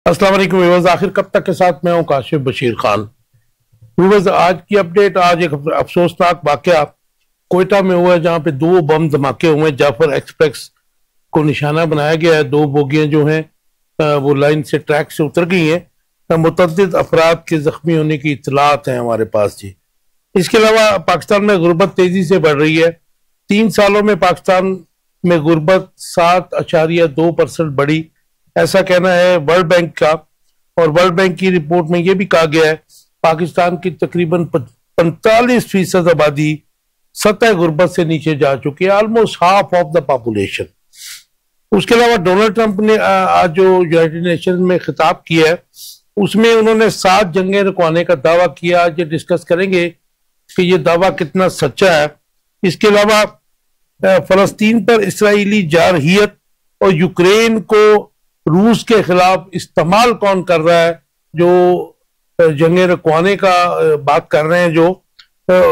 अस्सलाम वालेकुम व्यूअर्स, आखिर कब तक के साथ मैं हूं काशिफ बशीर खान। व्यूअर्स, आज की अपडेट, आज एक अफसोसनाक वाकया कोयटा में हुआ है जहां पे दो बम धमाके हुए। जाफर एक्सप्रेस को निशाना बनाया गया है। दो बोगियां जो हैं वो लाइन से, ट्रैक से उतर गई हैं। मुतअद्दिद अफराद के जख्मी होने की इतलात हैं हमारे पास जी। इसके अलावा पाकिस्तान में गुर्बत तेजी से बढ़ रही है। 3 सालों में पाकिस्तान में गुर्बत 7.2% बढ़ी, ऐसा कहना है वर्ल्ड बैंक का। और वर्ल्ड बैंक की रिपोर्ट में यह भी कहा गया है पाकिस्तान की तकरीबन 45% आबादी सतह गुर्बत से नीचे जा चुकी है, almost half of the population. उसके अलावा डोनाल्ड ट्रंप ने आज जो यूनाइटेड नेशन में खिताब किया है उसमें उन्होंने 7 जंगें रुकवाने का दावा किया। आज ये डिस्कस करेंगे कि ये दावा कितना सच्चा है। इसके अलावा फलस्तीन पर इसराइली जारहियत और यूक्रेन को रूस के खिलाफ इस्तेमाल कौन कर रहा है, जो जंगे रुकवाने का बात कर रहे हैं, जो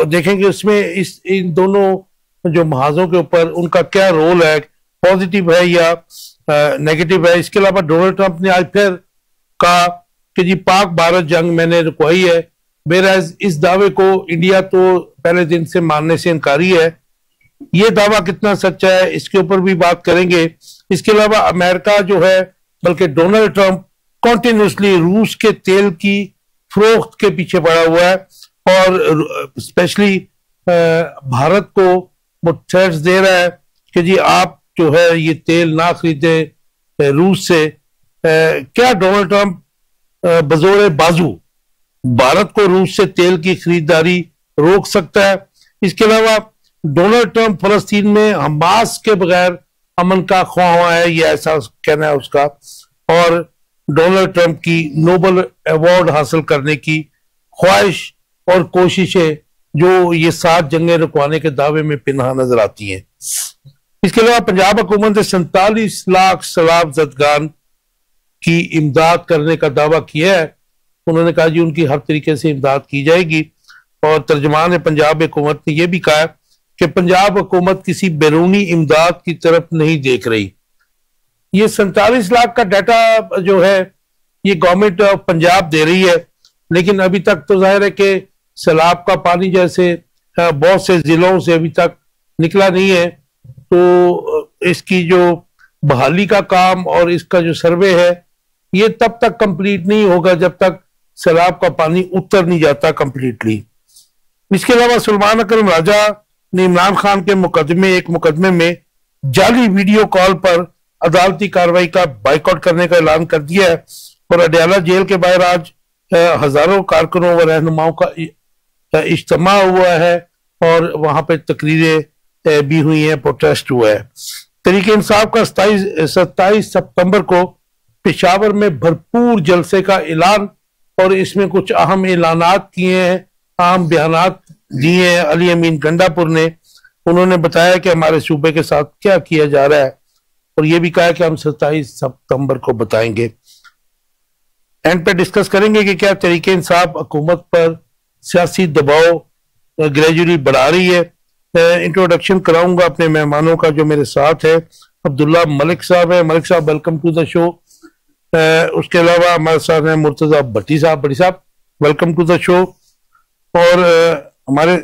देखेंगे उसमें इन दोनों जो महाजों के ऊपर उनका क्या रोल है, पॉजिटिव है या नेगेटिव है। इसके अलावा डोनाल्ड ट्रंप ने आज फिर कहा कि जी पाक भारत जंग मैंने रुकवाई है, बेराज इस दावे को इंडिया तो पहले दिन से मानने से इनकारी है। ये दावा कितना सच्चा है इसके ऊपर भी बात करेंगे। इसके अलावा अमेरिका जो है, बल्कि डोनाल्ड ट्रंप कॉन्टिन्यूसली रूस के तेल की फरोख्त के पीछे पड़ा हुआ है और स्पेशली भारत को वो थ्रेट्स दे रहा है कि जी आप जो है ये तेल ना खरीदे रूस से। क्या डोनाल्ड ट्रंप बजोरे बाजू भारत को रूस से तेल की खरीदारी रोक सकता है? इसके अलावा डोनाल्ड ट्रंप फलस्तीन में हमास के बगैर अमन का ख्वाह है, ये ऐसा कहना है उसका। और डोनाल्ड ट्रंप की नोबल अवार्ड हासिल करने की ख्वाहिश और कोशिशें जो ये 7 जंगें रुकवाने के दावे में पिन्हा नजर आती हैं। इसके अलावा पंजाब हुकूमत ने 47 लाख सैलाब ज़दगान की इमदाद करने का दावा किया है। उन्होंने कहा जी उनकी हर तरीके से इमदाद की जाएगी। और तर्जमान पंजाब हुकूमत ने यह भी कहा कि पंजाब हुकूमत किसी बैरूनी इमदाद की तरफ नहीं देख रही। ये 47 लाख का डाटा जो है ये गवर्नमेंट ऑफ पंजाब दे रही है, लेकिन अभी तक तो जाहिर है कि सैलाब का पानी जैसे बहुत से जिलों से अभी तक निकला नहीं है, तो इसकी जो बहाली का काम और इसका जो सर्वे है ये तब तक कंप्लीट नहीं होगा जब तक सैलाब का पानी उतर नहीं जाता कंप्लीटली। इसके अलावा सलमान अकरम राजा ने इमरान खान के एक मुकदमे में जाली वीडियो कॉल पर अदालती कार्रवाई का बाइकआउट करने का ऐलान कर दिया है। और अडयाला जेल के बाहर आज हजारों कारकुनों व रहनुमाओं का इज्तिमा हुआ है और वहां पे तकरीरें भी हुई हैं, प्रोटेस्ट हुआ है। तरीके इंसाफ का 27 सितंबर को पेशावर में भरपूर जलसे का ऐलान, और इसमें कुछ अहम ऐलानात किए हैं, अहम बयानात दिए हैं अली अमीन गंडापुर ने। उन्होंने बताया कि हमारे सूबे के साथ क्या किया जा रहा है और यह भी कहा कि हम 27 सितंबर को बताएंगे। एंड पे डिस्कस करेंगे कि क्या तरीके इंसाफ हुकूमत पर सियासी दबाव ग्रेजुअली बढ़ा रही है। इंट्रोडक्शन कराऊंगा अपने मेहमानों का जो मेरे साथ है। अब्दुल्ला मलिक साहब है। मलिक साहब वेलकम टू द शो। उसके अलावा हमारे साथ हैं मुर्तजा भट्टी साहब। भट्टी साहब वेलकम टू द शो। और हमारे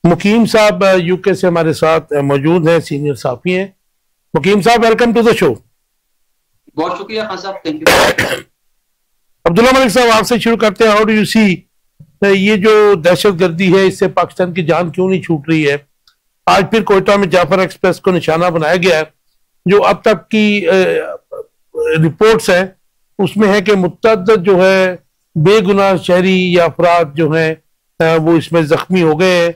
मुकीम साहब यूके से हमारे साथ मौजूद हैं, सीनियर साफी हैं। मुकीम साहब वेलकम टू द शो। बहुत शुक्रिया खान साहब, थैंक यू। अब्दुल्ला मलिक साहब आपसे शुरू करते हैं। हाउ डू यू सी ये जो दहशत गर्दी है इससे पाकिस्तान की जान क्यों नहीं छूट रही है? आज फिर कोयटा में जाफर एक्सप्रेस को निशाना बनाया गया है। जो अब तक की रिपोर्ट्स है उसमें है कि मुतअद्दिद जो है बेगुनाह शहरी या अफराद जो है वो इसमें जख्मी हो गए हैं।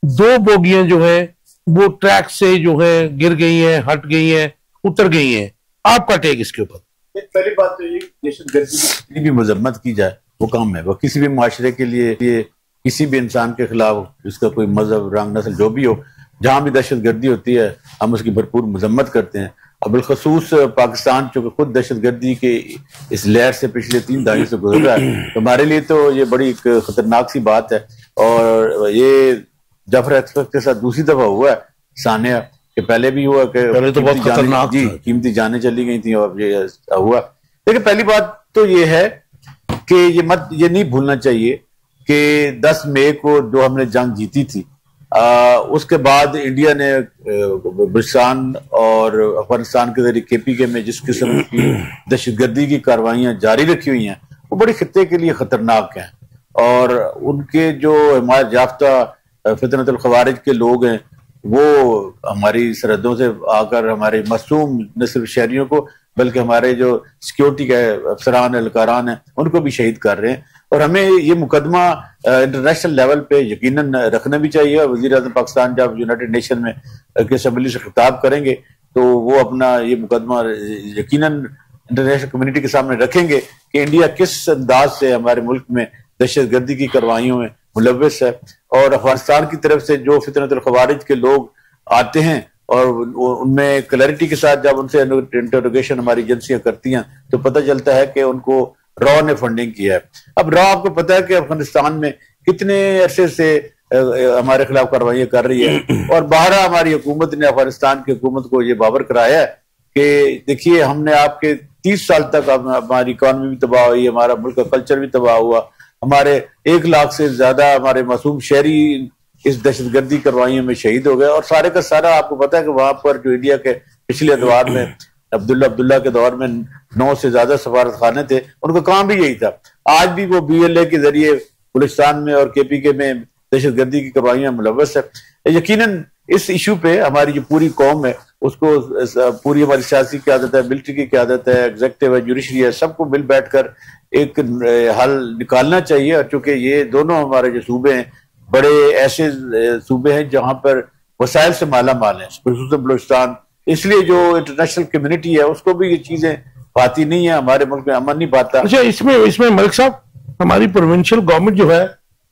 2 बोगियां जो है वो ट्रैक से जो है गिर गई हैं, हट गई हैं, उतर गई हैं। आपका टेक इसके ऊपर? पहली बात तो ये दहशतगर्दी की जितनी भी मजम्मत की जाए वो कम है। वो किसी भी माशरे के लिए किसी भी इंसान के खिलाफ, इसका कोई मजहब, रंग, नस्ल जो भी हो, जहां भी दहशतगर्दी होती है हम उसकी भरपूर मजम्मत करते हैं। और बिलखसूस पाकिस्तान जो खुद दहशतगर्दी के इस लहर से पिछले 3 दहाई से गुजर रहा है, तो हमारे लिए तो ये बड़ी खतरनाक सी बात है। और ये जाफर एक्सप्रेस के साथ दूसरी दफा हुआ है सानिया, कि पहले भी हुआ कि पहले तो बहुत खतरनाक कीमती जानें चली गई थी और ये हुआ। देखिए, पहली बात तो ये है कि ये नहीं भूलना चाहिए कि 10 मई को जो हमने जंग जीती थी, उसके बाद इंडिया ने बलूचिस्तान और अफगानिस्तान के जरिए KPK में जिस किस्म की दहशतगर्दी की कार्रवाइयां जारी रखी हुई हैं, वो बड़ी खित्ते के लिए खतरनाक हैं। और उनके जो हिमायत याफ्ता फितनतुल खवारिज के लोग हैं, वो हमारी सरहदों से आकर हमारे मासूम न सिर्फ शहरियों को बल्कि हमारे जो सिक्योरिटी के अफसरान एहलकारान हैं उनको भी शहीद कर रहे हैं। और हमें ये मुकदमा इंटरनेशनल लेवल पे यकीनन रखना भी चाहिए। और वज़ीर आज़म पाकिस्तान जब यूनाइटेड नेशन में की असम्बली से खिताब करेंगे तो वो अपना ये मुकदमा यकीनन इंटरनेशनल कम्युनिटी के सामने रखेंगे कि इंडिया किस अंदाज से हमारे मुल्क में दहशतगर्दी की कार्रवाइयों में मुलव्वस है। और अफगानिस्तान की तरफ से जो फितनतुल खवारिज के लोग आते हैं और उनमें क्लैरिटी के साथ जब उनसे इंटरोगेशन हमारी एजेंसियां करती हैं तो पता चलता है कि उनको रॉ ने फंडिंग किया है। अब रॉ आपको पता है कि अफगानिस्तान में कितने अरसे से हमारे खिलाफ कार्रवाइयां कर रही है और बाहर हमारी हुकूमत ने अफगानिस्तान की हुकूमत को ये बावर कराया है कि देखिए, हमने आपके 30 साल तक हमारी इकॉनमी भी तबाह हुई, हमारा मुल्क का कल्चर भी तबाह हुआ, हमारे 1 लाख से ज्यादा हमारे मासूम शहरी इस दहशतगर्दी कार्रवाइयों में शहीद हो गए। और सारे का सारा आपको पता है कि वहां पर जो इंडिया के पिछले दौर में अब्दुल्ला के दौर में 9 से ज्यादा सफारत खाने थे, उनका काम भी यही था। आज भी वो BLA के जरिए बलूचिस्तान में और KPK में दहशतगर्दी की कार्रवाइयां मुलव्वस है। यकीनन इस इशू पे हमारी जो पूरी कौम है उसको, पूरी हमारी सियासी क़यादत है, मिलिट्री की क़यादत है, एग्जीक्यूटिव है, जुडिशरी है, सबको मिल बैठकर एक हल निकालना चाहिए। और चूंकि ये दोनों हमारे जो सूबे हैं बड़े ऐसे सूबे हैं जहां पर वसाइल से माला माल है, खुसूसन बलूचिस्तान, इसलिए जो इंटरनेशनल कम्युनिटी है उसको भी ये चीजें पाती नहीं है, हमारे मुल्क में अमन नहीं पाता। अच्छा, इसमें मलिक साहब, हमारी प्रोविंशियल गवर्नमेंट जो है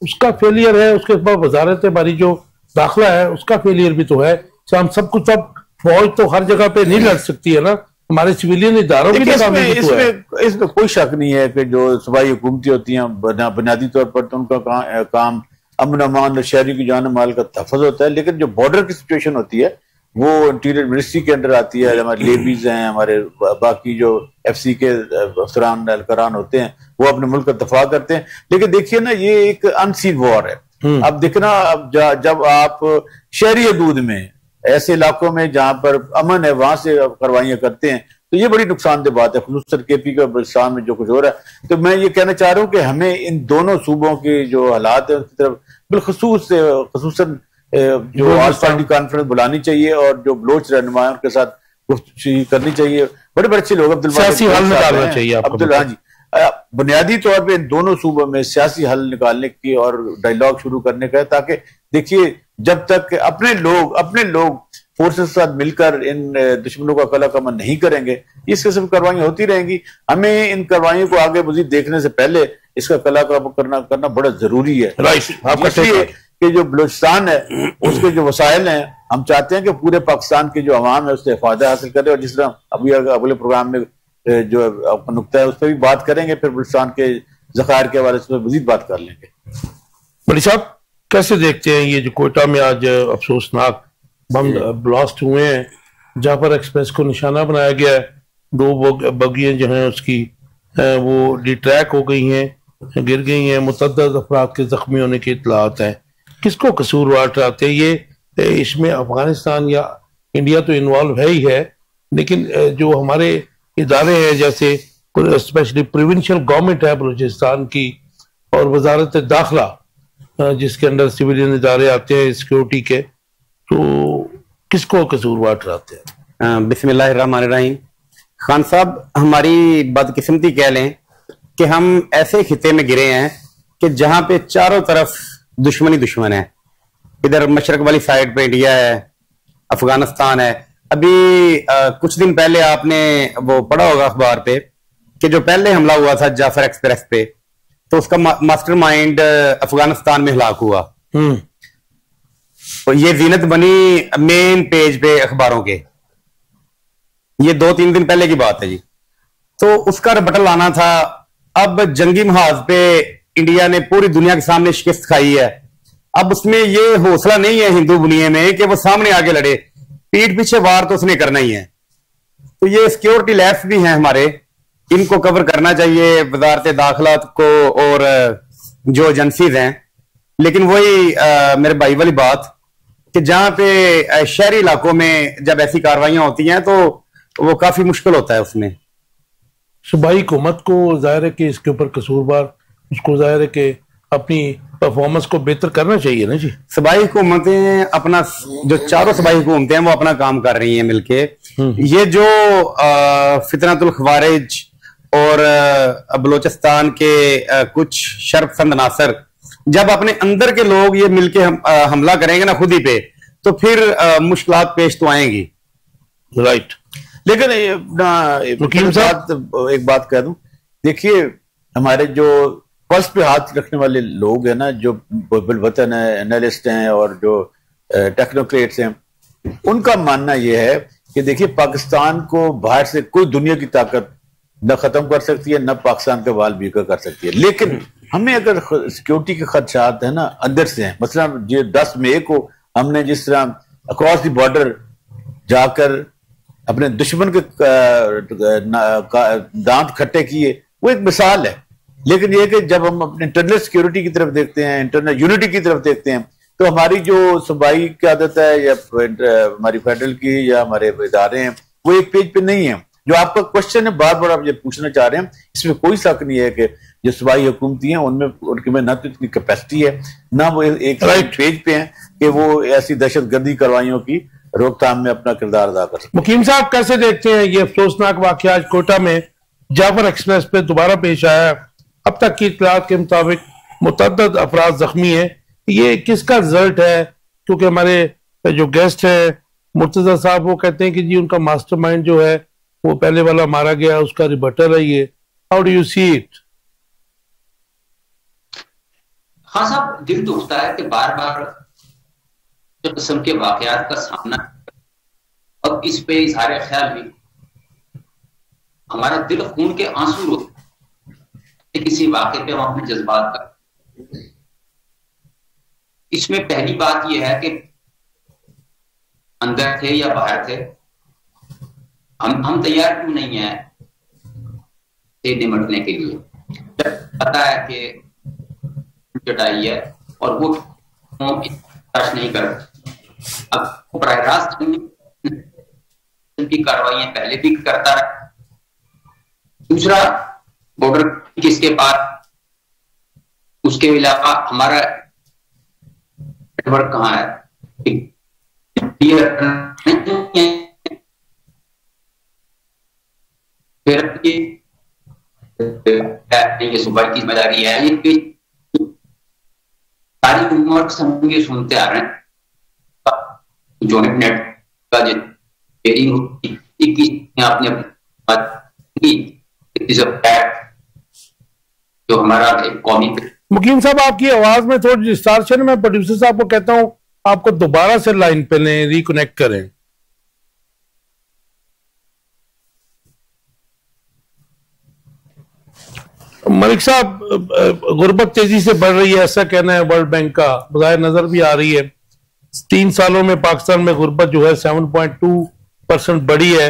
उसका फेलियर है, उसके बाद वजारत हमारी जो दाखिला है उसका फेलियर भी तो है। हम सब कुछ, सब फौज तो हर जगह पे नहीं लड़ सकती है ना, हमारे सिविलियन इदारों की इसमें कोई शक नहीं है कि जो सूबाई हुकूमतें होती हैं बुनियादी तौर पर तो उनका काम अमन अमान और शहरी की जान माल का तहफ़्फ़ुज़ होता है। लेकिन जो बॉर्डर की सिचुएशन होती है वो इंटीरियर मिनिस्ट्री के अंदर आती है। हमारे लेबीज हैं, हमारे बाकी जो FC के अफसरान एहलकारान होते हैं वो अपने मुल्क का दफा करते हैं। लेकिन देखिए ना, ये एक अनसीन वॉर है। अब देखना, अब जब आप शहरी हदूद में ऐसे इलाकों में जहां पर अमन है वहां से कार्रवाइयां करते हैं तो ये बड़ी नुकसानदेह बात है, खुसूसन KPK और बलूचिस्तान में जो कुछ हो रहा है। तो मैं ये कहना चाह रहा हूँ कि हमें इन दोनों सूबों के जो हालात है उसकी तरफ खुसूसन जो ऑल पार्टी कॉन्फ्रेंस बुलानी चाहिए और जो बलोच रहनुमा उनके साथ गुफ्तगू करनी चाहिए। बड़े बड़े अच्छे लोग, हाँ जी, बुनियादी तौर पे इन दोनों सूबों में सियासी हल निकालने की और डायलॉग शुरू करने का है, ताकि देखिए जब तक अपने लोग फोर्सेस के साथ मिलकर इन दुश्मनों का कला कमन नहीं करेंगे, इस किस्म की कार्रवाइयां होती रहेंगी। हमें इन कार्रवाइयों को आगे मजीद देखने से पहले इसका कला करना बड़ा जरूरी है। इसलिए कि जो बलूचिस्तान है उसके जो वसाइल हैं, हम चाहते हैं कि पूरे पाकिस्तान के जो अवाम है उससे फायदा हासिल करे। और जिस तरह अभी अगले प्रोग्राम में जो आपका नुक्ता है उस पर भी बात करेंगे, फिर बलूचिस्तान के ज़खायर के हवाले से मजीद बात कर लेंगे। बड़ी साहब, कैसे देखते हैं ये जो कोयटा में आज अफसोसनाक बम ब्लास्ट हुए हैं, जाफर एक्सप्रेस को निशाना बनाया गया है, 2 बगियां जो हैं उसकी वो डिट्रैक हो गई हैं, गिर गई हैं, मुतअद्दिद अफराद के जख्मी होने की इत्तलात हैं। किसको कसूरवार ठहराते हैं ये? इसमें अफगानिस्तान या इंडिया तो इन्वॉल्व है ही है, लेकिन जो हमारे इदारे हैं जैसे स्पेशली प्रोविंशियल गवर्नमेंट है बलूचिस्तान की और वजारत दाखिला जिसके अंदर सिविलियन इदारे आते हैं सिक्योरिटी के, तो किसको कसूरवार ठहराते हैं? बिस्मिल्लाहिर्रहमानिर्रहीम। खान साहब, हमारी बदकिस्मती कह लें कि हम ऐसे खिते में गिरे हैं कि जहां पे चारों तरफ दुश्मन है। इधर मशरक वाली साइड पे इंडिया है, अफगानिस्तान है। अभी कुछ दिन पहले आपने वो पढ़ा होगा अखबार पे कि जो पहले हमला हुआ था जाफर एक्सप्रेस पे, तो उसका मास्टरमाइंड अफगानिस्तान में हलाक हुआ। तो ये जीनत बनी मेन पेज पे अखबारों के, ये 2-3 दिन पहले की बात है जी। तो उसका रिबटल आना था। अब जंगी महाज पे इंडिया ने पूरी दुनिया के सामने शिकस्त खाई है। अब उसमें ये हौसला नहीं है हिंदू बुनिया में कि वो सामने आगे लड़े, पीठ पीछे वार तो उसने करना ही है। तो ये सिक्योरिटी लैब्स भी हैं हमारे, इनको कवर करना चाहिए वजारत दाखिलात को और जो एजेंसीज हैं। लेकिन वही मेरे भाई वाली बात कि जहां पे शहरी इलाकों में जब ऐसी कार्रवाइयां होती हैं तो वो काफी मुश्किल होता है उसमें। सूबाई हुकूमत को जाहिर है कि इसके ऊपर कसूरवार, उसको जाहिर है कि अपनी परफॉर्मेंस को बेहतर करना चाहिए ना जी। सूबाई हुकूमतें अपना, जो चारों सूबाई हुकूमतें हैं वो अपना काम कर रही हैं मिलके। ये जो फितनतुल खवारिज और बलोचिस्तान के कुछ शर्पसंद नासर जब अपने अंदर के लोग ये मिलके हमला करेंगे ना खुद ही पे, तो फिर मुश्किलात पेश तो आएंगी। राइट। लेकिन एक बात कह दूं, देखिए हमारे जो पल्स पे हाथ रखने वाले लोग हैं ना, जो बिलवतन है, एनालिस्ट हैं और जो टेक्नोक्रेट्स हैं, उनका मानना यह है कि देखिए पाकिस्तान को बाहर से कोई दुनिया की ताकत न खत्म कर सकती है, न पाकिस्तान का वाल बीका कर सकती है। लेकिन हमें अगर सिक्योरिटी के खदशात है ना अंदर से हैं, मतलब ये 10 मई को हमने जिस तरह अक्रॉस द बॉर्डर जाकर अपने दुश्मन के दांत खट्टे किए, वो एक मिसाल है। लेकिन ये कि जब हम अपने इंटरनल सिक्योरिटी की तरफ देखते हैं, इंटरनल यूनिटी की तरफ देखते हैं, तो हमारी जो सूबाई की आदत है या हमारी फेडरल की या हमारे इदारे हैं, वो एक पेज पे नहीं है। जो आपका क्वेश्चन है बार बार आप ये पूछना चाह रहे हैं, इसमें कोई शक नहीं है कि जो सूबाई हुकूमती हैं उनमें उनके में ना तो इतनी कैपेसिटी है, ना वो एक पेज पे हैं कि वो ऐसी दहशतगर्दी कार्रवाइयों की रोकथाम में अपना किरदार अदा कर सकते। मुकीम साहब कैसे देखते हैं ये अफसोसनाक वाकया आज कोयटा में जाफर एक्सप्रेस पे दोबारा पेश आया है? अब तक की इत्तलात के मुताबिक मुतअद्दिद अफराद जख्मी है, ये किसका रिजल्ट है? क्योंकि हमारे जो गेस्ट है मुर्तजा साहब, वो कहते हैं कि जी उनका मास्टरमाइंड जो है वो पहले वाला मारा गया, उसका रिबटल है ये। How do you see it? हाँ साहब, दिल दुखता है कि बार बार इस किस्म के वाकयात का सामना, अब इस पे इजहार ख्याल भी हमारा दिल खून के आंसू रोते किसी वाकये पे हम अपने जज्बात का। इसमें पहली बात यह है कि अंदर थे या बाहर थे, हम तैयार क्यों नहीं है निमटने के लिए? पता है कि चटाई है और वो नहीं कर, अब बराह रास्त की कार्रवाई पहले भी करता रहा। दूसरा, बॉर्डर किसके पास, उसके अलावा हमारा नेटवर्क कहाँ है? फिर ये सूबाई की जिम्मेदारी है, ये सारी उम्र समझे सुनते आ रहे हैं। जॉइंट नेट का जो हमारा एक कौमी। मुकीम साहब आपकी आवाज में थोड़ी डिस्टॉर्शन, मैं प्रोड्यूसर साहब को कहता हूं आपको दोबारा से लाइन पे लें, रिकनेक्ट करें। मलिक साहब, गुर्बत तेजी से बढ़ रही है ऐसा कहना है वर्ल्ड बैंक का, बजाय नजर भी आ रही है। 3 सालों में पाकिस्तान में गुर्बत जो है 7.2% बढ़ी है।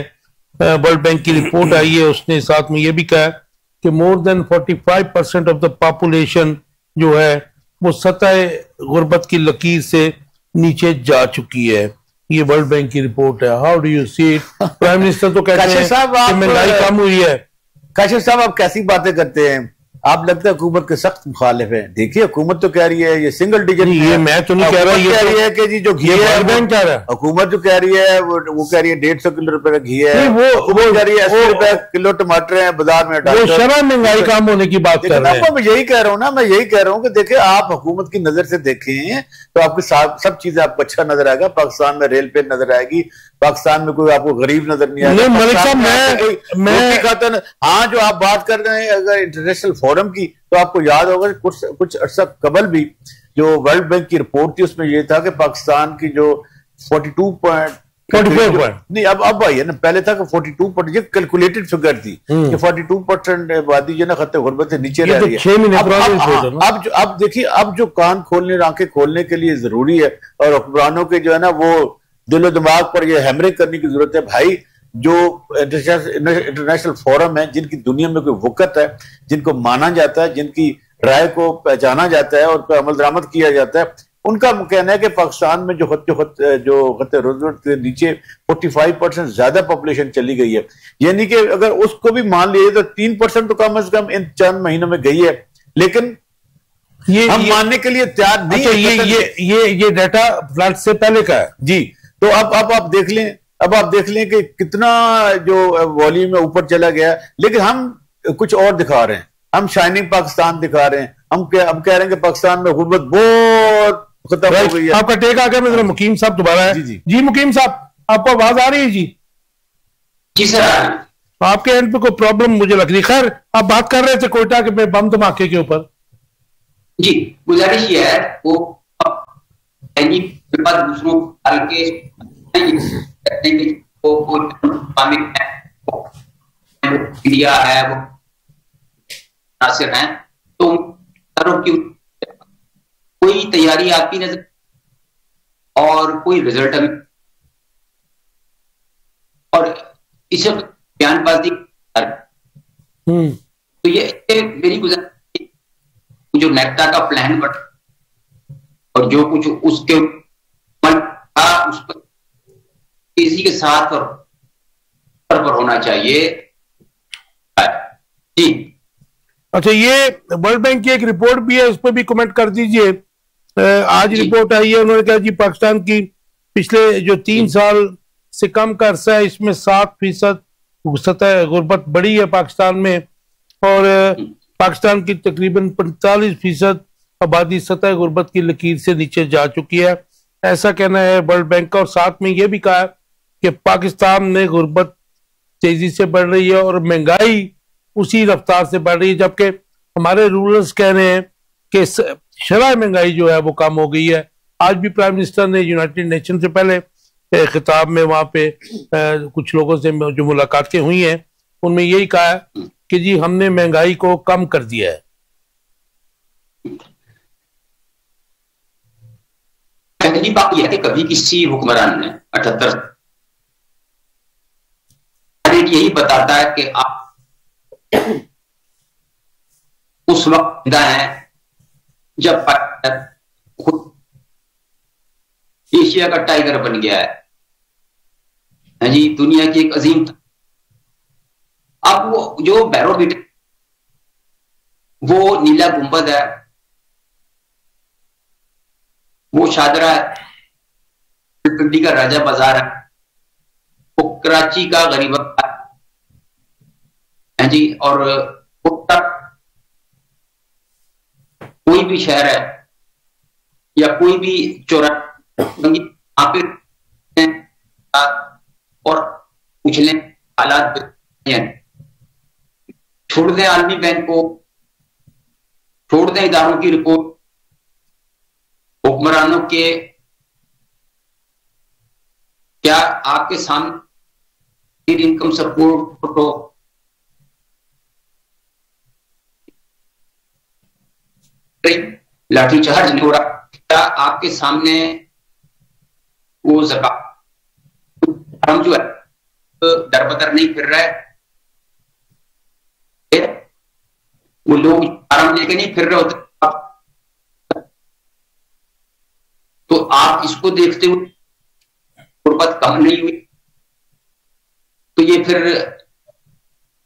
वर्ल्ड बैंक की रिपोर्ट आई है, उसने साथ में ये भी कहा कि more than 45% of the population जो है वो सतह गुर्बत की लकीर से नीचे जा चुकी है। ये वर्ल्ड बैंक की रिपोर्ट है। How do you see it? Prime minister तो कहते हैं कि महंगाई कम हुई है। काशिफ साहब, आप कैसी बातें करते हैं? आप लगता है हुकूमत के सख्त मुखालिफ है। देखिए हुकूमत तो कह रही है ये सिंगल डिजिट, ये मैं तो नहीं कह रहा, ये कह रही है कि जी जो घी है, कह रहा है हुकूमत जो कह रही है वो कह रही है 150 किलो रुपए का घी है, वो कह रही है 80 रुपए किलो टमाटर है बाजार में। वो शरह महंगाई कम होने की बात कर रहे हैं। मैं यही कह रहा हूँ ना, मैं यही कह रहा हूँ कि देखिए आप हुकूमत की नजर से देखें तो आपकी सब चीजें आपको अच्छा नजर आएगा। पाकिस्तान में रेल पे नजर आएगी, पाकिस्तान में कोई आपको गरीब नजर नहीं आएगा। मलिक साहब, मैं खातर हाँ, जो आप बात कर रहे हैं अगर इंटरनेशनल फोरम की, तो आपको याद होगा कुछ अर्सा कबल भी जो वर्ल्ड बैंक की रिपोर्ट थी उसमें यह था कि पाकिस्तान की जो 44 नहीं, अब आई है ना, पहले था कि 42, ये कैलकुलेटेड फिगर थी कि 42% आबादी जो ना खत्ते गुर्बत से नीचे रह रही है। अब देखिए, अब जो कान खोलने आंखें खोलने के लिए जरूरी है और हुक्मरानों के जो है ना वो दिलो दिमाग पर ये हैमरिंग करने की जरूरत है। भाई जो इंटरनेशनल फोरम है, जिनकी दुनिया में कोई वक़्त है, जिनको माना जाता है, जिनकी राय को पहचाना जाता है और पर अमल दरामद किया जाता है, उनका कहना है कि पाकिस्तान में जो खत्ते रोजगार के नीचे 45% ज्यादा पॉपुलेशन चली गई है। यानी कि अगर उसको भी मान लिए तो 3% तो कम से कम इन चंद महीनों में गई है, लेकिन हम मानने के लिए तैयार नहीं है। ये डाटा फ्लड से पहले का है जी। तो अब आप देख लें, अब आप देख लें कि कितना जो वॉल्यूम है ऊपर चला गया, लेकिन हम कुछ और दिखा रहे हैं। हम शाइनिंग पाकिस्तान दिखा रहे हैं। हम कह रहे हैं कि पाकिस्तान में गुर्बत बहुत खत्म हो गई है। आपका टेक आ गया। मेरा मुकीम साहब दोबारा है। जी मुकीम साहब, आपको आवाज आ रही है? जी सर। आपके एंड पे कोई प्रॉब्लम मुझे लग रही। खैर, आप बात कर रहे थे कोयटा के बम धमाके के ऊपर। जी, गुजारिश ये है वो दूसरों के मीडिया है वो नासिर हैं, तो की कोई तैयारी आपकी नजर और कोई रिजल्ट और इस बयानबाजी तो ये मेरी गुजारिश, जो नेक्टा का प्लान बना और जो कुछ उसके था उस पर तेजी के साथ पर होना चाहिए। जी अच्छा, ये वर्ल्ड बैंक की एक रिपोर्ट भी है, उस पर भी कमेंट कर दीजिए। आज रिपोर्ट आई है, उन्होंने कहा जी पाकिस्तान की पिछले जो 3 साल से कम का अरसा है, इसमें 7% सतह गुर्बत बढ़ी है पाकिस्तान में, और पाकिस्तान की तकरीबन 45% आबादी सतह गुर्बत की लकीर से नीचे जा चुकी है, ऐसा कहना है वर्ल्ड बैंक का। और साथ में यह भी कहा कि पाकिस्तान में गुर्बत तेजी से बढ़ रही है और महंगाई उसी रफ्तार से बढ़ रही है, जबकि हमारे रूलर्स कह रहे हैं कि शरह महंगाई जो है वो कम हो गई है। आज भी प्राइम मिनिस्टर ने यूनाइटेड नेशन से पहले खिताब में वहां पे कुछ लोगों से जो मुलाकातें हुई हैं उनमें यही कहा कि जी हमने महंगाई को कम कर दिया है। पहली बात यह है कि कभी किसी हुक्मरान ने 78 यही बताता है कि आप उस वक्त है जब एशिया का टाइगर बन गया है जी, दुनिया की एक अजीम। अब वो जो बैरोमीटर वो नीला गुंबद है, वो शादरा है, पिंडी का राजा बाजार है, वो कराची का गरीब है जी, और कोई भी शहर है या कोई भी चौराहा और पूछ लें हालात छोड़ दें आलमी बैंक को, छोड़ दें इदारों की रिपोर्ट, हुक्मरानों के क्या आपके सामने इनकम सपोर्ट तो लाठीचार्ज नहीं हो रहा, क्या आपके सामने वो ज़कात जो है दरबदर नहीं फिर रहा है, वो लोग आराम लेके नहीं फिर रहे होते, तो आप इसको देखते हुए गुर्बत कम नहीं हुई, तो ये फिर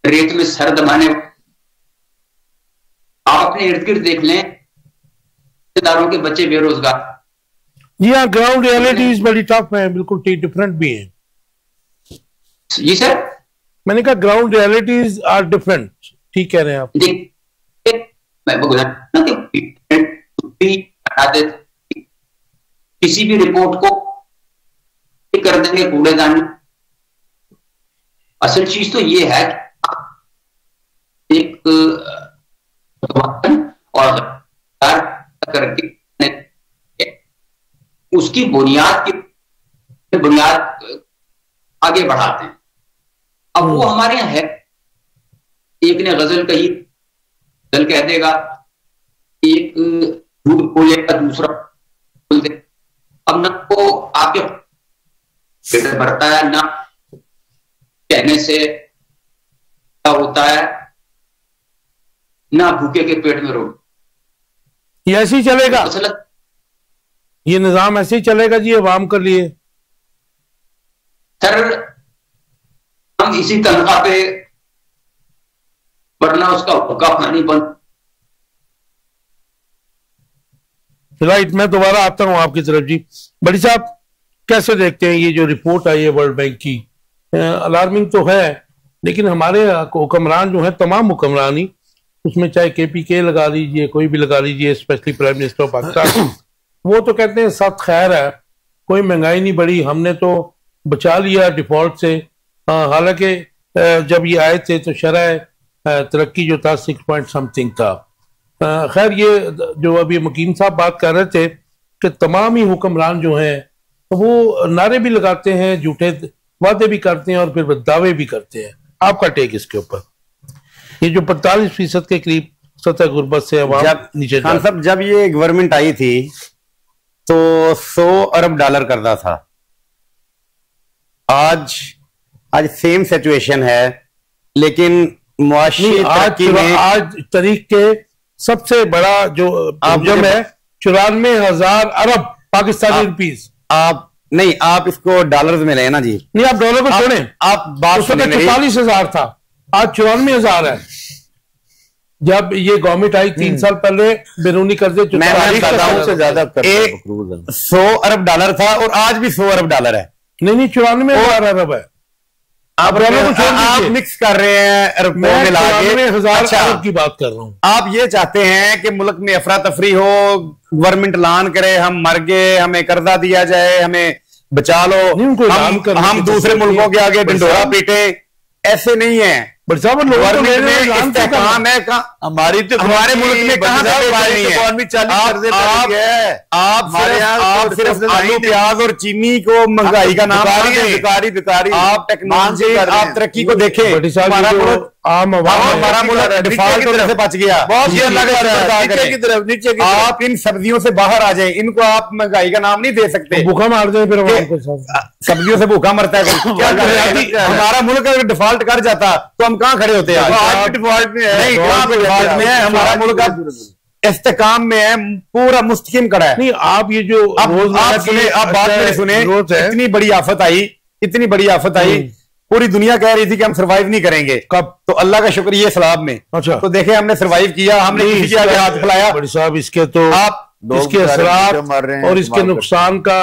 रेत में सर दबाने, आप अपने इर्द गिर्द देख लें, रिश्तेदारों के बच्चे बेरोजगार। जी हाँ, ग्राउंड रियलिटीज बड़ी टफ है, बिल्कुल डिफरेंट भी है। जी सर, मैंने कहा ग्राउंड रियलिटीज आर डिफरेंट। ठीक कह रहे हैं आप। मैं किसी भी रिपोर्ट को कर देंगे कूड़ेदान। असल चीज तो ये है एक और करके उसकी बुनियाद आगे बढ़ाते हैं। अब वो हमारे यहाँ है, एक ने गजल कही, गजल कह देगा, एक झूठ बोलेगा, दूसरा बोल दे। अब न को आपके पेट भरता है, ना कहने से क्या होता है, ना भूखे के पेट में रोटी। ये ऐसे ही चलेगा, ये निजाम ऐसे ही चलेगा जी अवाम के लिए? सर हम इसी तनख्वाह पे वरना उसका भूखा पानी बंद। राइट, मैं दोबारा आता हूं आपकी तरफ जी। बड़ी साहब कैसे देखते हैं ये जो रिपोर्ट आई है वर्ल्ड बैंक की? अलार्मिंग तो है, लेकिन हमारे हुक्मरान जो है, तमाम हुक्मरान ही, उसमें चाहे KPK लगा लीजिए, कोई भी लगा लीजिए, specially prime minister of Pakistan, वो तो कहते हैं सब खैर है, कोई महंगाई नहीं बढ़ी, हमने तो बचा लिया डिफॉल्ट से। हालांकि जब ये आए थे तो शरह तरक्की जो था 6 पॉइंट समथिंग था। खैर ये जो अभी मकीम साहब बात कर रहे थे कि तमाम ही हुक्मरान जो हैं वो नारे भी लगाते हैं, झूठे वादे भी करते हैं और फिर दावे भी करते हैं। आपका टेक इसके ऊपर? ये जो 45% के करीब सतह गुर्बत से नीचे, खान साहब जब ये गवर्नमेंट आई थी तो 100 अरब डॉलर करता था। आज सेम सिचुएशन है, लेकिन मुआशी तरक्की में आज तारीख के सबसे बड़ा जो जम है 94,000 अरब पाकिस्तानी रुपीस। आप इसको डॉलर्स में लें ना जी। नहीं, आप डॉलर को छोड़ें, आप बात सुनें, 44,000 था, आज 94,000 है। जब ये गवर्नमेंट आई 3 साल पहले बैरूनी कर्जे से ज्यादा 100 अरब डॉलर था और आज भी 100 अरब डॉलर है। नहीं 94,000 अरब है। आप मिक्स कर रहे हैं रुपयों में लाके। 94,000 अरब की बात कर रहा हूँ। आप ये चाहते हैं कि मुल्क में अफरा तफरी हो, गवर्नमेंट ऐलान करे हम मर गए, हमें कर्जा दिया जाए, हमें बचा लो, हम दूसरे मुल्कों के आगे ढिंढोरा पीटे। ऐसे नहीं है काम है। हमारी तो हमारे मुल्क में आप सिर्फ आलू प्याज और चीनी को महंगाई का नाम भिखारी आप टेक्नोलॉजी, आप तरक्की को देखें। हमारा मुल्क डिफॉल्ट होने से बच गया। आप इन सब्जियों से बाहर आ जाए, इनको आप महंगाई का नाम नहीं दे सकते। भूखा मार दें फिर सब्जियों से भूखा मरता है। हमारा मुल्क अगर डिफॉल्ट कर जाता तो हम कहाँ खड़े होते हैं? डिफॉल्ट में नहीं, डिफॉल्ट में है। हमारा मुल्क इस्तेकाम में है, पूरा मुस्तकिम कड़ा है। नहीं, आप ये जो आप बात मेरी सुने, इतनी बड़ी आफत आई, पूरी दुनिया कह रही थी कि हम सरवाइव नहीं करेंगे। कब? तो अल्लाह का शुक्र ये सलाब में। अच्छा, तो देखे हमने सरवाइव किया, हमने किसी के आगे हाथ फैलाया। बड़ी साहब इसके तो इसके असरात और इसके नुकसान का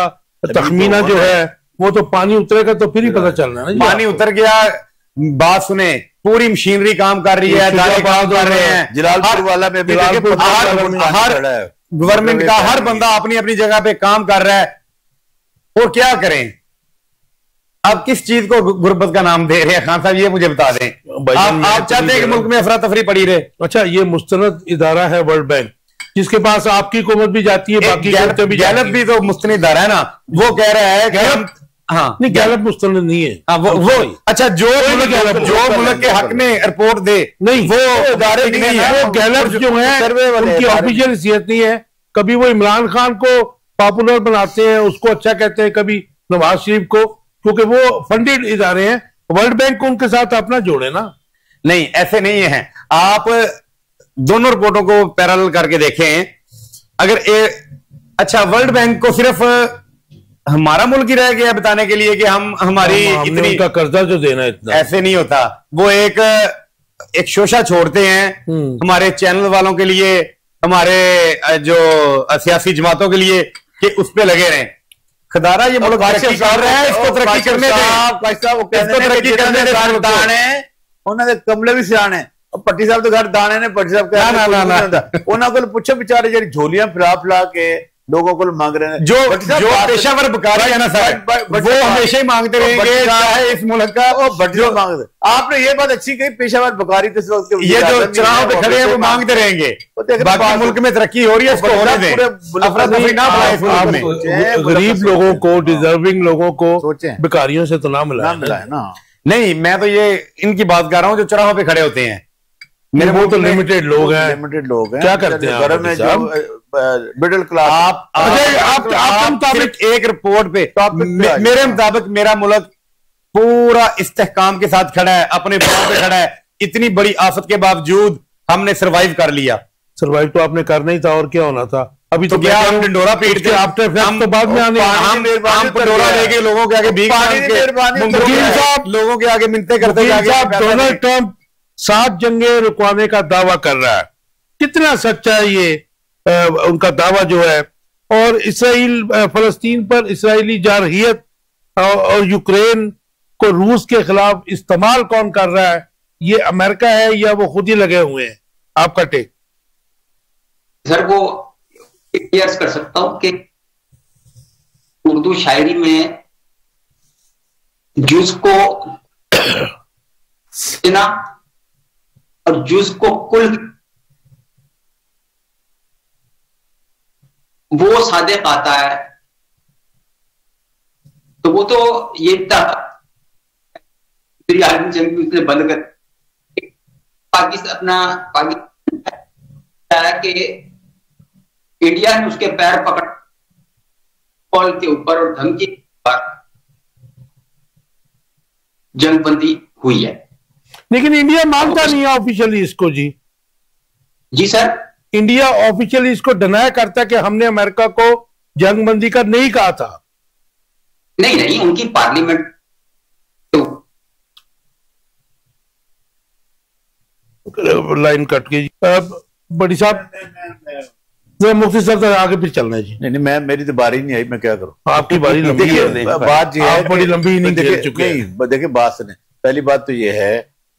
तखमीना जो है वो तो पानी उतरेगा तो फिर ही पता चलना है ना। पानी उतर गया। बात सुने, पूरी मशीनरी काम कर रही है, दाने काम कर रहे हैं। जलालपुर वाला में भी हर गवर्नमेंट का हर बंदा अपनी अपनी जगह पे काम कर रहा है। और क्या करें? आप किस चीज को गुर्बत का नाम दे रहे हैं खान साहब, ये मुझे बता दें। आप चाहते हैं कि मुल्क में अफरा तफरी पड़ी रहे? अच्छा, ये मुस्तनद इदारा है वर्ल्ड बैंक, जिसके पास आपकी हुकूमत भी जाती है, बाकी गैलप भी तो मुस्तनद इदारा है ना। वो कह रहा है कि नहीं, गैलप मुस्तनद नहीं है। वो अच्छा, जो मुल्क के हक में रिपोर्ट दे, नहीं वो इदारे नहीं है। वो गैलप जो है उनकी ऑफिशियल हैसियत नहीं है। कभी वो इमरान खान को पॉपुलर बनाते हैं, उसको अच्छा कहते हैं, कभी नवाज शरीफ को, क्योंकि वो फंडेड इदारे हैं। वर्ल्ड बैंक को उनके साथ अपना जोड़े ना। नहीं, ऐसे नहीं है। आप दोनों रिपोर्टों को पैरेलल करके देखें। अगर अच्छा, वर्ल्ड बैंक को सिर्फ हमारा मुल्क ही रह गया बताने के लिए कि हम हमारी इतनी का कर्जा जो देना इतना, ऐसे नहीं होता। वो एक शोशा छोड़ते हैं हमारे चैनल वालों के लिए, हमारे जो सियासी जमातों के लिए कि उस पे लगे रहें। खदारा ये मुल्क तरक्की कर रहा है, इसको तरक्की करने दें। उन्होंने कमले भी सियाने पट्टी साहब तो घर दाने ने पट्टी साहब उन्होंने पूछो बेचारे जी झोलियां फिला के लोगों को मांग रहे हैं। जो पेशावर बकारी है ना सर, वो हमेशा ही मांगते रहेंगे, चाहे इस मुल्क का जो मांगते। आपने ये बात अच्छी कही, पेशावर बकारी तो ये जो चुनाव पे खड़े हैं वो मांगते रहेंगे। बाकी मुल्क में तरक्की हो रही है, इसको होने दें। गरीब लोगों को, डिजर्विंग लोगों को बेकारियों से तो ना मिला ना। नहीं, मैं तो ये इनकी बात कर रहा हूँ जो चौराहों पे खड़े होते हैं। मेरे वो तो लिमिटेड लोग हैं, क्या करते हैं घर में जो मिडिल क्लास। आप मुताबिक एक रिपोर्ट पे मेरे मुताबिक मेरा मुल्क पूरा इस्तेहकाम के साथ खड़ा है, अपने पैरों पे खड़ा है। इतनी बड़ी आफत के बावजूद हमने सरवाइव कर लिया। सरवाइव तो आपने करना ही था, और क्या होना था। अभी तो क्या हम डंडोरा पीटते हैं, आफ्टर इफेक्ट तो बाद में आने, हम डंडोरा लेके लोगों के आगे भीख मांग के लोगों के आगे मिन्नतें करते हैं। डोनाल्ड ट्रंप 7 जंगें रुकवाने का दावा कर रहा है, कितना सच्चा है ये उनका दावा जो है। और इसराइल फलस्तीन पर इसराइली जारहियत और यूक्रेन को रूस के खिलाफ इस्तेमाल कौन कर रहा है, ये अमेरिका है या वो खुद ही लगे हुए हैं? आपका टेक सर। वो क्लियर कर सकता हूं कि उर्दू शायरी में जुज को ना और जुज को कुल, वो सादिक आता है तो वो तो ये आलमी जंग में उसने बंद कर पाकिस्तान अपना पाकिस्तान कि इंडिया ने उसके पैर पकड़ कॉल के ऊपर और धमकी पर जंगबंदी हुई है। लेकिन इंडिया मानता नहीं है ऑफिशियली इसको। जी सर, इंडिया ऑफिशियली इसको डिनाई करता है कि हमने अमेरिका को जंगबंदी का नहीं कहा था। नहीं, उनकी पार्लियामेंट लाइन कट गई। बड़ी साहब मुफ्ती साहब आगे फिर चलना है जी। नहीं, मेरी तो बारी नहीं आई, मैं क्या करूं। आपकी बारी लंबी है, बात ये है बड़ी लंबी नहीं खेल चुके हैं। देखिए बात सुने, पहली बात तो ये है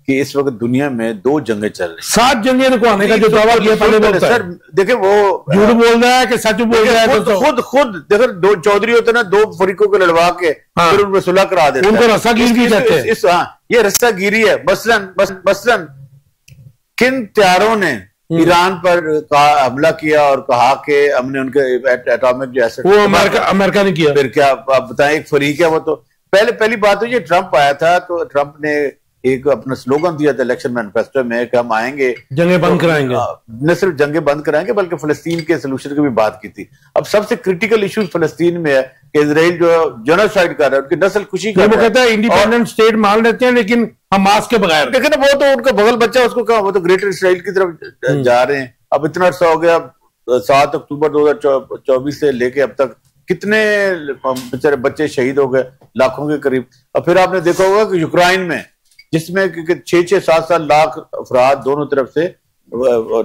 कि इस वक्त दुनिया में 2 जंगें चल रही, 7 जंगें रुकवाने का जो दावा किया पहले सर। देखिए वो झूठ बोल रहा है कि सच बोल रहा है। खुद देखो 2 चौधरी होते ना, 2 फरीकों को लड़वा के फिर उनको सुलह करा देते, उनको रस्सागिरी भी कहते हैं। ये रस्सागिरी है। मसलन किन त्यारों ने ईरान पर हमला किया और कहा कि हमने उनके एटॉमिक जो एसेट, वो अमेरिका ने किया। फिर क्या आप बताएं, एक फरीक है वो। तो पहली बात तो ये ट्रंप आया था तो ट्रंप ने एक अपना स्लोगन दिया था इलेक्शन मैनिफेस्टो में कि हम आएंगे जंगें बंद कराएंगे, न सिर्फ जंगें बंद कराएंगे बल्कि फलस्तीन के सोल्यूशन की भी बात की थी। अब सबसे क्रिटिकल इशू फलस्तीन में है कि इजराइल जो जेनोसाइड कर रहा है, उनकी नस्ल खुशी कर रहा है। वो कहता है इंडिपेंडेंट स्टेट मान लेते हैं लेकिन हमास के बगैर। देखिए ना, वो तो उनका बगल बच्चा, उसको कहा वो तो ग्रेटर इसराइल की तरफ जा रहे हैं। अब इतना अर्सा हो गया, 7 अक्टूबर 2024 से लेके अब तक कितने बेचारे बच्चे शहीद हो गए, लाखों के करीब। और फिर आपने देखा होगा कि यूक्रेन में जिसमें 6-7 लाख अफराद दोनों तरफ से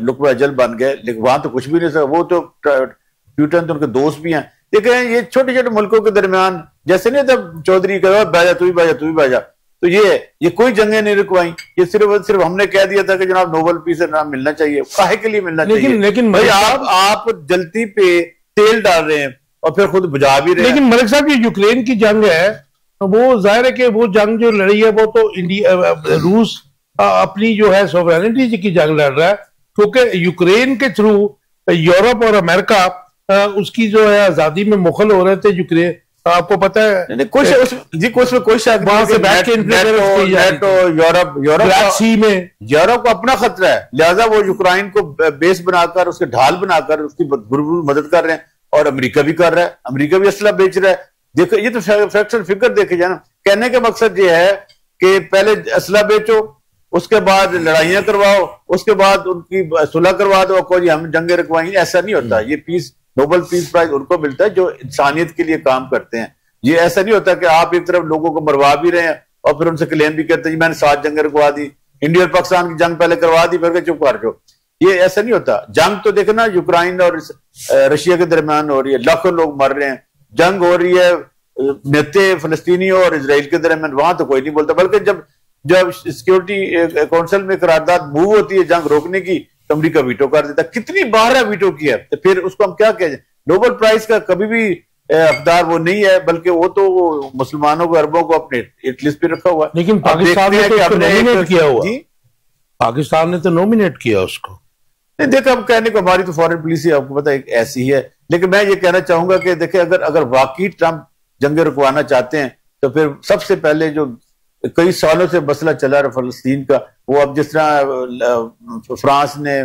लुकवा अजल बन गए, लेकिन वहां तो कुछ भी नहीं सका। वो तो प्यूटन तो उनके दोस्त भी हैं। देखें ये छोटे छोटे मुल्कों के दरमियान जैसे नहीं था चौधरी का बैजा तू भी बैजा, तो ये कोई जंगें नहीं रुकवाई। ये सिर्फ हमने कह दिया था कि जनाब नोबेल पीस नाम मिलना चाहिए, काहे के लिए मिलना चाहिए। लेकिन भाई आप जलती पे तेल डाल रहे हैं और फिर खुद बुझा भी रहे हैं। लेकिन मलिक साहब, ये यूक्रेन की जंग है, वो जाहिर है कि वो जंग जो लड़ी है वो तो इंडिया रूस अपनी जो है सोवरेनिटी की जंग लड़ रहा है, क्योंकि यूक्रेन के थ्रू यूरोप और अमेरिका उसकी जो है आजादी में मुखल हो रहे थे। यूक्रेन आपको पता है कोई शक वहां से बैठ के यूरोप को अपना खतरा है, लिहाजा वो यूक्रेन को बेस बनाकर उसके ढाल बनाकर उसकी भरपूर मदद कर रहे हैं। और अमेरिका भी कर रहा है, अमेरिका भी असला बेच रहा है। देखो ये तो फैक्टर फिगर देखे जाए ना। कहने का मकसद ये है कि पहले असला बेचो, उसके बाद लड़ाइयां करवाओ, उसके बाद उनकी सुलह करवा दो, कोई हम जंगे रखवाएंगे। ऐसा नहीं होता। ये पीस नोबेल पीस प्राइज उनको मिलता है जो इंसानियत के लिए काम करते हैं। ये ऐसा नहीं होता कि आप एक तरफ लोगों को मरवा भी रहे हैं और फिर उनसे क्लेम भी करते हैं मैंने 7 जंगें रखवा दी, इंडिया और पाकिस्तान की जंग पहले करवा दी, फिर चुप कर दो। ये ऐसा नहीं होता। जंग तो देखो ना यूक्रेन और रशिया के दरमियान हो रही है, लाखों लोग मर रहे हैं। जंग हो रही है नेते फलस्तीनियों और इजराइल के दरमियान, वहां तो कोई नहीं बोलता। बल्कि जब सिक्योरिटी काउंसिल में करारदाद मूव होती है जंग रोकने की, तो अमरीका वीटो कर देता। कितनी बार वीटो किया, तो फिर उसको हम क्या कहें। नोबेल प्राइज का कभी भी हकदार वो नहीं है, बल्कि वो तो मुसलमानों को, अरबों को अपने लिस्ट पे रखा हुआ है। लेकिन पाकिस्तान ने तो नॉमिनेट किया हुआ। पाकिस्तान ने तो नॉमिनेट किया उसको। नहीं देखो, अब कहने को हमारी तो फॉरेन पॉलिसी आपको पता है ऐसी है। लेकिन मैं ये कहना चाहूंगा कि देखिए अगर वाकई ट्रंप जंगे रुकवाना चाहते हैं तो फिर सबसे पहले जो कई सालों से मसला चला रहा फलस्तीन का, वो अब जिस तरह फ्रांस ने,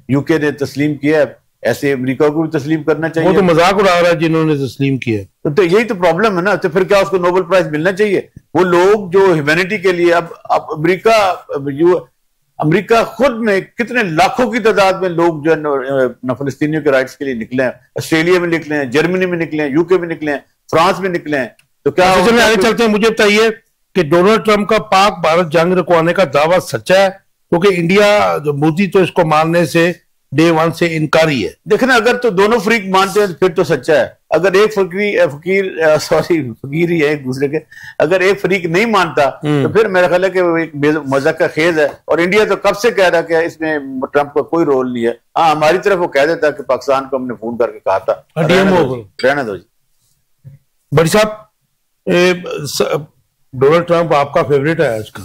यूके ने तस्लीम किया है ऐसे अमेरिका को भी तस्लीम करना चाहिए। वो तो मजाक उड़ा रहा है जिन्होंने तस्लीम किया। तो यही तो प्रॉब्लम है ना। तो फिर क्या उसको नोबेल प्राइज मिलना चाहिए? वो लोग जो ह्यूमैनिटी के लिए अब अमेरिका खुद में कितने लाखों की तादाद में लोग जो है फलस्तीनियों के राइट्स के लिए निकले हैं। ऑस्ट्रेलिया में निकले हैं, जर्मनी में निकले हैं, यूके में निकले हैं, फ्रांस में निकले हैं। तो क्या आगे चलते हैं, मुझे बताइए कि डोनाल्ड ट्रंप का पाक भारत जंग रुकवाने का दावा सच्चा है? क्योंकि इंडिया मोदी तो इसको मानने से डे वन से इनकारी है। देखना, अगर तो दोनों फरीक मानते हैं फिर तो सच्चा है। अगर एक फकीर ही है एक दूसरे के, अगर एक फरीक नहीं मानता तो फिर मेरा ख्याल है कि वो एक मजाक का खेज है। और इंडिया तो कब से कह रहा है कि इसमें ट्रंप का कोई रोल नहीं है। हाँ, हमारी तरफ वो कह देता कि पाकिस्तान को हमने फोन करके कहा था, रहने दो जी। बड़ी साहब, डोनाल्ड ट्रंप आपका फेवरेट है आजकल।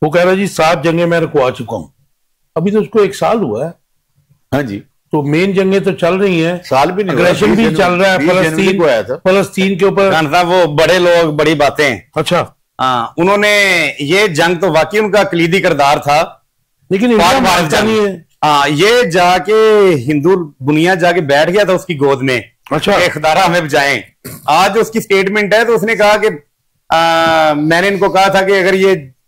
वो कह रहा है जी 7 जंगें मैं रुकवा चुका हूं। अभी तो उसको 1 साल हुआ है। हाँ जी, तो मेन जंगें तो चल रही हैं, साल भी नहीं, अग्रेशन भी चल रहा है फलस्तीन के ऊपर। वो बड़े लोग बड़ी बातें। अच्छा, हाँ, उन्होंने ये जंग तो वाकई उनका कलीदी किरदार था, लेकिन इंडिया मानता नहीं है। हाँ, ये जाके हिंदू बुनिया जाके बैठ गया था उसकी गोद में। अच्छा, खदारा हमें बचाएं। आज उसकी स्टेटमेंट है तो उसने कहा कि मैंने इनको कहा था कि अगर ये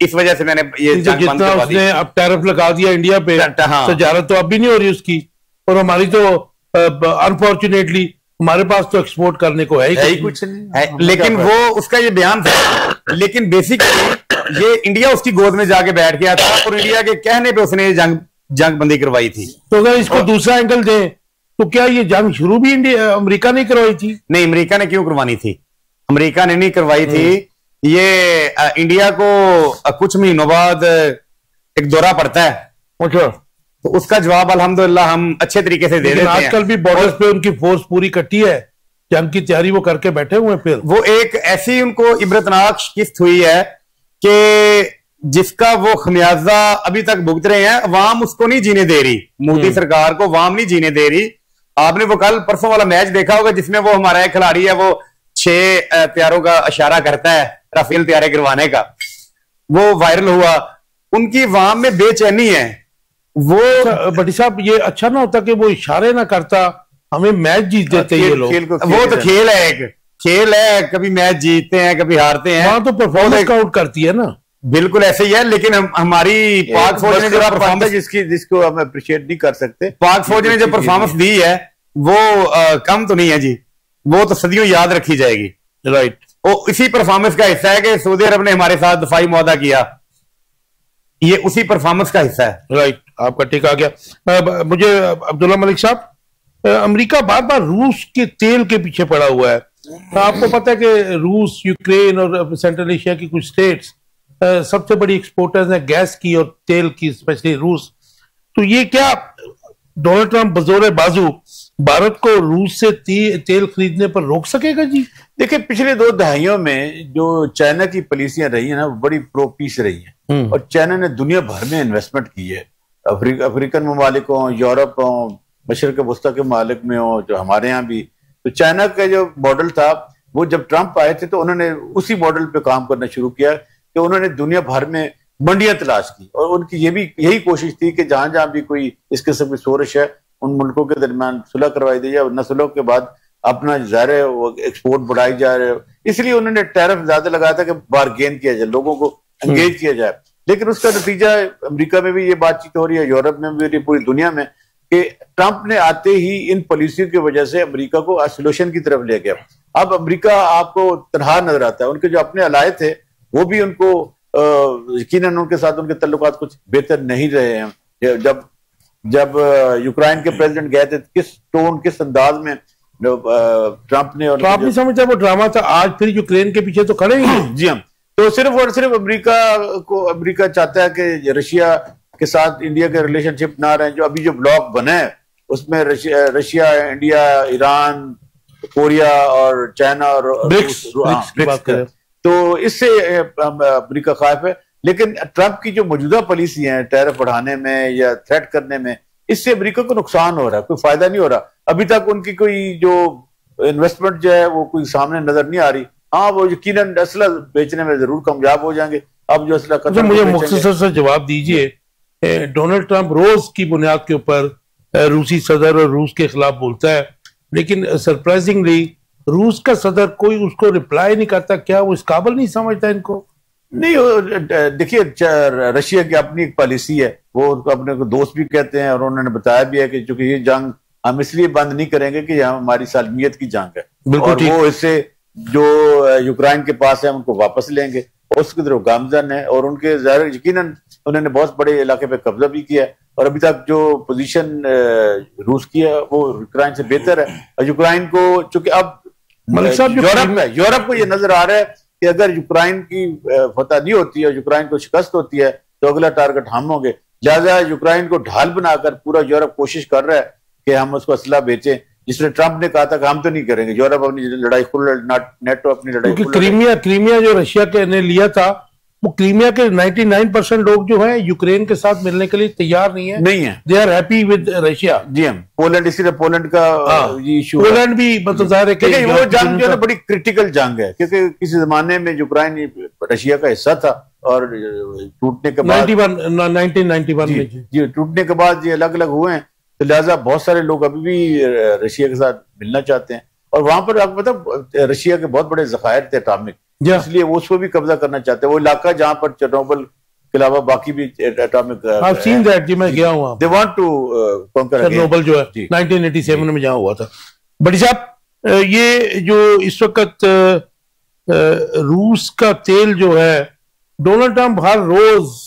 इस वजह से मैंने ये जंग बंद करवा दी। उसने अब टैरिफ लगा दिया इंडिया पे, हाँ। तजारत तो अब भी नहीं हो रही उसकी। और हमारी तो अनफॉर्चुनेटली हमारे पास तो एक्सपोर्ट करने को है ही कुछ नहीं। लेकिन वो उसका ये बयान था, लेकिन बेसिकली ये इंडिया उसकी गोद में जाके बैठ गया था और इंडिया के कहने पे उसने जंग बंदी करवाई थी। तो अगर इसको दूसरा एंगल दें तो क्या ये जंग शुरू भी अमेरिका ने करवाई थी? नहीं, अमेरिका ने क्यों करवानी थी? अमेरिका ने नहीं करवाई थी। ये इंडिया को कुछ महीनों बाद एक दौरा पड़ता है। अच्छा, तो उसका जवाब अल्हम्दुलिल्लाह हम अच्छे तरीके से दे देते हैं। आजकल भी बॉर्डर्स पे उनकी फोर्स पूरी कट्टी है, जंग की तैयारी वो करके बैठे हुए हैं। फिर वो एक ऐसी उनको इबरतनाक शिकस्त हुई है कि जिसका वो खमियाजा अभी तक भुगत रहे हैं। अवाम उसको नहीं जीने दे रही, मोदी सरकार को अवाम नहीं जीने दे रही। आपने वो कल परसों वाला मैच देखा होगा जिसमें वो हमारा एक खिलाड़ी है, वो 6 त्यारों का इशारा करता है राफेल त्यारे गिरवाने का, वो वायरल हुआ। उनकी अवाम में बेचैनी है। वो बड़ी साहब, ये अच्छा ना होता कि वो इशारे ना करता, हमें मैच जीत देते ये लोग। वो तो खेल है, एक खेल है, कभी मैच जीतते हैं कभी हारते हैं। वहां तो परफॉर्मेंस काउंट करती है ना। बिल्कुल ऐसे ही है, लेकिन हमारी पाक फौज ने जो परफॉर्मेंस जिसको हम अप्रिशिएट नहीं कर सकते, पाक फौज ने जो परफॉर्मेंस दी है वो कम तो नहीं है जी, वो तो सदियों याद रखी जाएगी। राइट, वो इसी परफॉर्मेंस का हिस्सा है कि सऊदी अरब ने हमारे साथ दफाई मुआहदा किया, ये उसी परफॉर्मेंस का हिस्सा है। राइट, आपका टिक आ गया। मुझे अब्दुल्ला मलिक साहब, अमेरिका बार बार रूस के तेल के पीछे पड़ा हुआ है। आपको पता है कि रूस, यूक्रेन और सेंट्रल एशिया की कुछ स्टेट्स सबसे बड़ी एक्सपोर्टर्स हैं गैस की और तेल की, स्पेशली रूस। तो ये क्या डोनाल्ड ट्रंप बजोरे बाजू भारत को रूस से तेल खरीदने पर रोक सकेगा जी? देखिए, पिछले 2 दहाइयों में जो चाइना की पॉलिसियां रही है ना, वो बड़ी प्रो पीस रही हैं। और चाइना ने दुनिया भर में इन्वेस्टमेंट की है, अफ्रीकन ममालिक हो, यूरोप हो, मशरक वस्ता के ममालिक में हो, जो हमारे यहाँ भी। तो चाइना का जो मॉडल था, वो जब ट्रंप आए थे तो उन्होंने उसी मॉडल पे काम करना शुरू किया कि उन्होंने दुनिया भर में मंडियां तलाश की। और उनकी यही कोशिश थी कि जहां जहां भी कोई इस किस्म की शोरश है, उन मुल्कों के दरमियान सुलह करवाई दी जाए। न सुलह के बाद अपना ज़ाहिर है वो एक्सपोर्ट बढ़ाई जा रहे हो, इसलिए उन्होंने टैरिफ ज्यादा लगाया था कि बारगेन किया जाए, लोगों को एंगेज किया जाए। लेकिन उसका नतीजा अमेरिका में भी ये बातचीत हो रही है, यूरोप में भी, पूरी दुनिया में, कि ट्रंप ने आते ही इन पॉलिसियों की वजह से अमेरिका को आइसोलेशन की तरफ ले गया। अब अमेरिका आपको तनहा नजर आता है। उनके जो अपने अलाए थे वो भी उनको यकीनन उनके साथ उनके तल्लुकात कुछ बेहतर नहीं रहे हैं। जब यूक्रेन के प्रेसिडेंट गए थे, किस टोन, किस अंदाज में ट्रंप ने, और आप नहीं समझते वो ड्रामा था? आज फिर यूक्रेन के पीछे तो खड़े ही जी हम। तो सिर्फ और सिर्फ अमेरिका चाहता है कि रशिया के साथ इंडिया के रिलेशनशिप ना रहे। जो अभी जो ब्लॉक बना है उसमें रशिया, इंडिया, ईरान, कोरिया और चाइना और ब्रिक्स की बात करें तो इससे अमेरिका खौफ है। लेकिन ट्रंप की जो मौजूदा पॉलिसी है टैरिफ बढ़ाने में या थ्रेट करने में, इससे अमेरिका को नुकसान हो रहा है, कोई फायदा नहीं हो रहा। अभी तक उनकी कोई जो इन्वेस्टमेंट जो है वो कोई सामने नजर नहीं आ रही। हाँ, वो यकीनन असला बेचने में जरूर कामयाब हो जाएंगे। अब जो असला मुझे मुख्तसर से जवाब दीजिए डोनाल्ड ट्रंप रोज की बुनियाद के ऊपर रूसी सदर और रूस के खिलाफ बोलता है, लेकिन सरप्राइजिंगली रूस का सदर कोई उसको रिप्लाई नहीं करता। क्या वो इस काबिल नहीं समझता इनको? नहीं, देखिए रशिया की अपनी एक पॉलिसी है, वो अपने को दोस्त भी कहते हैं और उन्होंने बताया भी है कि चूंकि ये जंग हम इसलिए बंद नहीं करेंगे कि यह हमारी सालमियत की जंग है और वो इससे जो यूक्रेन के पास है उनको वापस लेंगे। उसकी तरफ गामजन है और उनके ज़ाहिर यकीनन उन्होंने बहुत बड़े इलाके पे कब्जा भी किया है और अभी तक जो पोजीशन रूस की है वो यूक्रेन से बेहतर है। और यूक्रेन को चूंकि अब यूरोप को ये नजर आ रहा है कि अगर यूक्रेन की फतह नहीं होती है, यूक्रेन को शिकस्त होती है तो अगला टारगेट हम होंगे। लिहाजा यूक्रेन को ढाल बनाकर पूरा यूरोप कोशिश कर रहा है कि हम उसको असला बेचें, जिसमें ट्रंप ने कहा था कि हम तो नहीं करेंगे, यूरोप अपनी लड़ाई खुल, नेटो अपनी लड़ाई खुल। क्रीमिया जो रशिया के ने लिया था, वो क्रीमिया के 99% लोग जो है यूक्रेन के साथ मिलने के लिए तैयार नहीं है। They are happy with Russia. जी हम पोलैंड, इसीलिए पोलैंड का इशू, पोलैंड भी मतलब जाहिर है कि वो जंग जो है बड़ी क्रिटिकल जंग है, क्योंकि किसी जमाने में यूक्रेन रशिया का हिस्सा था और टूटने के बाद 1991 में जी टूटने के बाद ये अलग अलग हुए हैं, तो लिहाजा बहुत सारे लोग अभी भी रशिया के साथ मिलना चाहते हैं और वहां पर आपको पता रशिया के बहुत बड़े जखायर थे एटॉमिक, इसलिए वो उसको भी कब्जा करना चाहते हैं। वो इलाका जहां पर चेरनोबिल के अलावा बाकी भी एटॉमिक मैं गया हूं, they want to conquer Chernobyl जो है 1987 में जहां हुआ था। बड़ी साहब, ये जो इस वक्त रूस का तेल जो है, डोनाल्ड ट्रंप हर रोज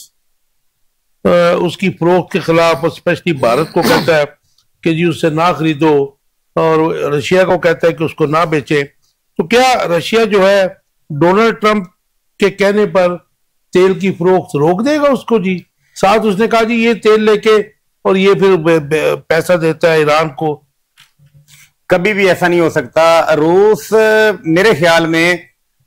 उसकी फरोख्त के खिलाफ और स्पेशली भारत को कहता है कि जी उससे ना खरीदो और रशिया को कहता है कि उसको ना बेचे। तो क्या रशिया जो है डोनाल्ड ट्रंप के कहने पर तेल की फरोख्त रोक देगा उसको? जी साथ उसने कहा जी ये तेल लेके और ये फिर पैसा देता है ईरान को। कभी भी ऐसा नहीं हो सकता। रूस मेरे ख्याल में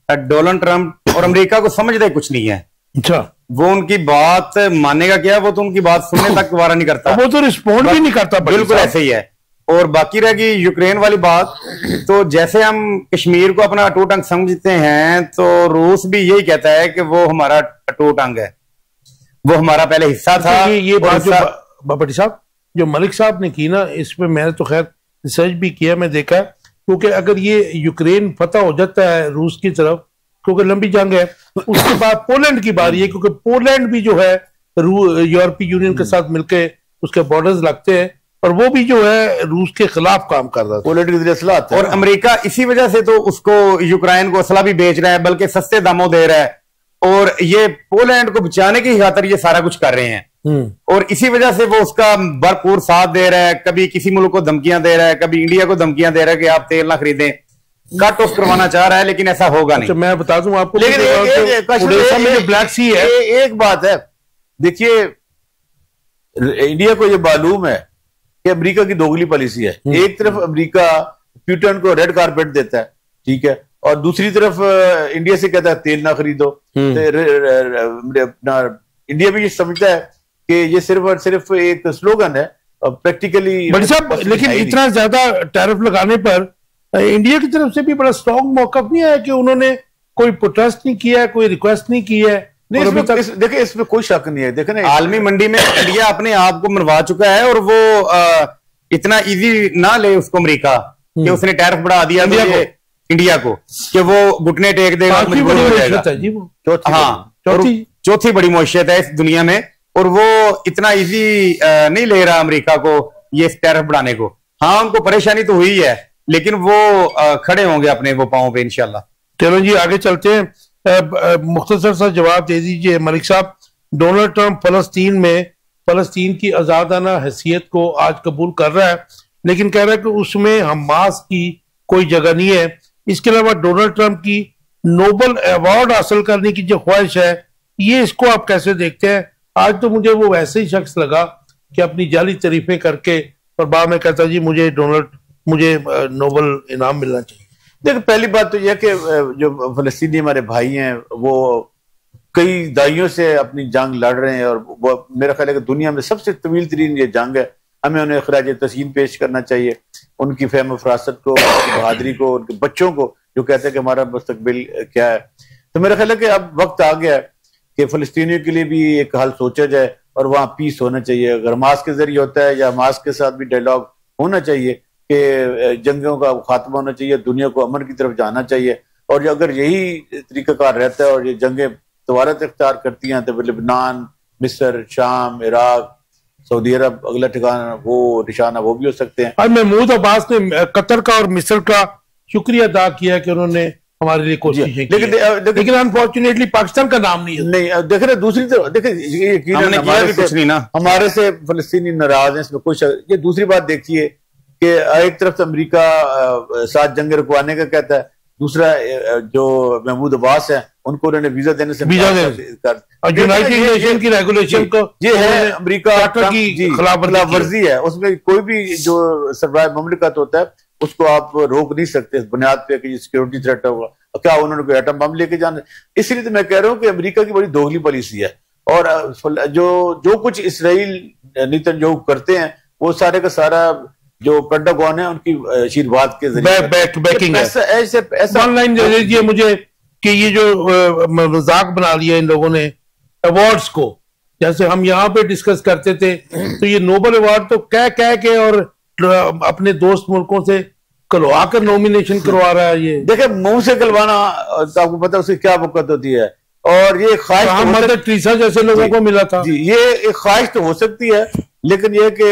डोनाल्ड ट्रंप और अमेरिका को समझते कुछ नहीं है। अच्छा, वो उनकी बात मानेगा क्या? वो तो उनकी बात सुनने तक दोबारा नहीं करता, वो तो रिस्पॉन्ड भी नहीं करता। बिल्कुल ऐसे ही है। और बाकी रहेगी यूक्रेन वाली बात, तो जैसे हम कश्मीर को अपना अटूट अंग समझते हैं, तो रूस भी यही कहता है कि वो हमारा अटूट अंग है, वो हमारा पहले हिस्सा था। ये बात जो बापटी साहब जो मलिक साहब ने की ना, इसमें मैंने तो खैर रिसर्च भी किया, मैं देखा है, क्योंकि अगर ये यूक्रेन फतह हो जाता है रूस की तरफ, क्योंकि लंबी जंग है, उसके बाद पोलैंड की बारी है, क्योंकि पोलैंड भी जो है यूरोपीय यूनियन के साथ मिलके उसके बॉर्डर्स लगते हैं और वो भी जो है रूस के खिलाफ काम कर रहा है, पोलैंड के जरिए असला आता है। और अमेरिका इसी वजह से तो उसको यूक्रेन को असला भी बेच रहा है, बल्कि सस्ते दामों दे रहा है, और ये पोलैंड को बचाने की खातिर ये सारा कुछ कर रहे हैं। और इसी वजह से वो उसका भरपूर साथ दे रहा है। कभी किसी मुल्क को धमकियां दे रहा है, कभी इंडिया को धमकियां दे रहा है कि आप तेल ना खरीदें, कट ऑफ करवाना चाह रहा है, लेकिन ऐसा होगा नहीं। मैं बता दूं आपको, लेकिन ब्लैक सी है। एक बात है, देखिए इंडिया को ये मालूम है कि अमेरिका की दोगली पॉलिसी है। एक तरफ अमेरिका पुतिन को रेड कारपेट देता है, ठीक है, और दूसरी तरफ इंडिया से कहता है तेल ना खरीदो। इंडिया भी ये समझता है कि ये सिर्फ और सिर्फ एक स्लोगन है, प्रैक्टिकली। लेकिन इतना ज्यादा टैरिफ लगाने पर इंडिया की तरफ से भी बड़ा स्ट्रॉन्ग मौकफ नहीं आया कि उन्होंने कोई प्रोटेस्ट नहीं किया, कोई रिक्वेस्ट नहीं की है। देखिए इसमें कोई शक नहीं है। देखे ना, आलमी मंडी में इंडिया अपने आप को मनवा चुका है, और वो इतना इजी ना ले उसको अमेरिका कि उसने टैरिफ बढ़ा दिया इंडिया को कि वो घुटने टेक देगा। हाँ, चौथी बड़ी मुश्किल है इस दुनिया में, और वो इतना इजी नहीं ले रहा अमेरिका को ये टैरिफ बढ़ाने को। हाँ, उनको परेशानी तो हुई है, लेकिन वो खड़े होंगे अपने वो पांव पे इंशाल्लाह। चलो जी आगे चलते हैं। मुख्तसर सा जवाब दे दीजिए मलिक साहब। डोनाल्ड ट्रंप फलस्तीन की आजादाना हैसियत को आज कबूल कर रहा है, लेकिन कह रहा है कि उसमें हमास की कोई जगह नहीं है। इसके अलावा डोनाल्ड ट्रंप की नोबल अवार्ड हासिल करने की जो ख्वाहिश है, ये इसको आप कैसे देखते हैं? आज तो मुझे वो वैसे ही शख्स लगा कि अपनी जाली तारीफें करके और बाद में कहता जी मुझे नोबल इनाम मिलना चाहिए। देखो, पहली बात तो यह कि जो फलस्तीनी हमारे भाई हैं वो कई दाइयों से अपनी जंग लड़ रहे हैं, और वो मेरा ख्याल है कि दुनिया में सबसे तवील तरीन ये जंग है। हमें उन्हें खराज तस्लीम पेश करना चाहिए, उनकी फहम फरासत को, उनकी बहादुरी को, उनके बच्चों को जो कहते हैं कि हमारा मुस्तकबिल क्या है। तो मेरा ख्याल है कि अब वक्त आ गया है कि फलस्तीनियों के लिए भी एक हाल सोचा जाए, और वहाँ पीस होना चाहिए। अगर हमास के जरिए होता है या हमास के साथ भी डायलॉग होना चाहिए कि जंगों का खात्मा होना चाहिए, दुनिया को अमन की तरफ जाना चाहिए। और अगर यही तरीकाकार रहता है और ये जंगें दोबारा इख्तियार करती हैं तो लेबनान, मिस्र, शाम, इराक, सऊदी अरब अगला ठिकाना वो निशाना वो भी हो सकते हैं। और महमूद अब्बास ने कतर का और मिस्र का शुक्रिया अदा किया कि उन्होंने हमारे लिए कोशिशें की, लेकिन अनफॉर्चुनेटली पाकिस्तान का नाम नहीं है। नहीं देख रहे दूसरी तरफ देखिए हमारे से फलस्तीनी नाराज हैं, इसमें कुछ। ये दूसरी बात देखिए कि एक तरफ तो अमेरिका साथ जंग रुकवाने का कहता है, दूसरा जो महमूद अब्बास है उनको उन्होंने वीजा देने से और यूनाइटेड नेशन की रेगुलेशन को ये है अमेरिका की खिलाफ वर्जी है। उसमें कोई भी जो सरबराह मुमलिकत होता है उसको आप रोक नहीं सकते इस बुनियाद पे कि सिक्योरिटी थ्रेट होगा। क्या उन्होंने कोई एटम बम लेके जाना? इसलिए तो मैं कह रहा हूँ कि अमेरिका की बड़ी दोगली पॉलिसी है। और जो कुछ इसराइल नेतन्याहू करते हैं वो सारे का सारा जो पेंटागन है उनकी आशीर्वाद के जरिए बैकिंग है। ऐसा ऑनलाइन दे दीजिए मुझे कि ये जो मजाक बना लिया इन लोगों ने अवार्ड्स को, जैसे हम यहाँ पे डिस्कस करते थे तो ये नोबेल अवार्ड तो कह के और अपने दोस्त मुल्कों से करवा कर नॉमिनेशन करवा रहा है। ये देखिए मुंह से करवाना तो आपको पता है उसकी क्या वक़्त होती है। और ये ख्वाहिश मदर टेरेसा जैसे लोगों को मिला था जी, ये एक ख्वाहिश तो हो सकती है, लेकिन ये कि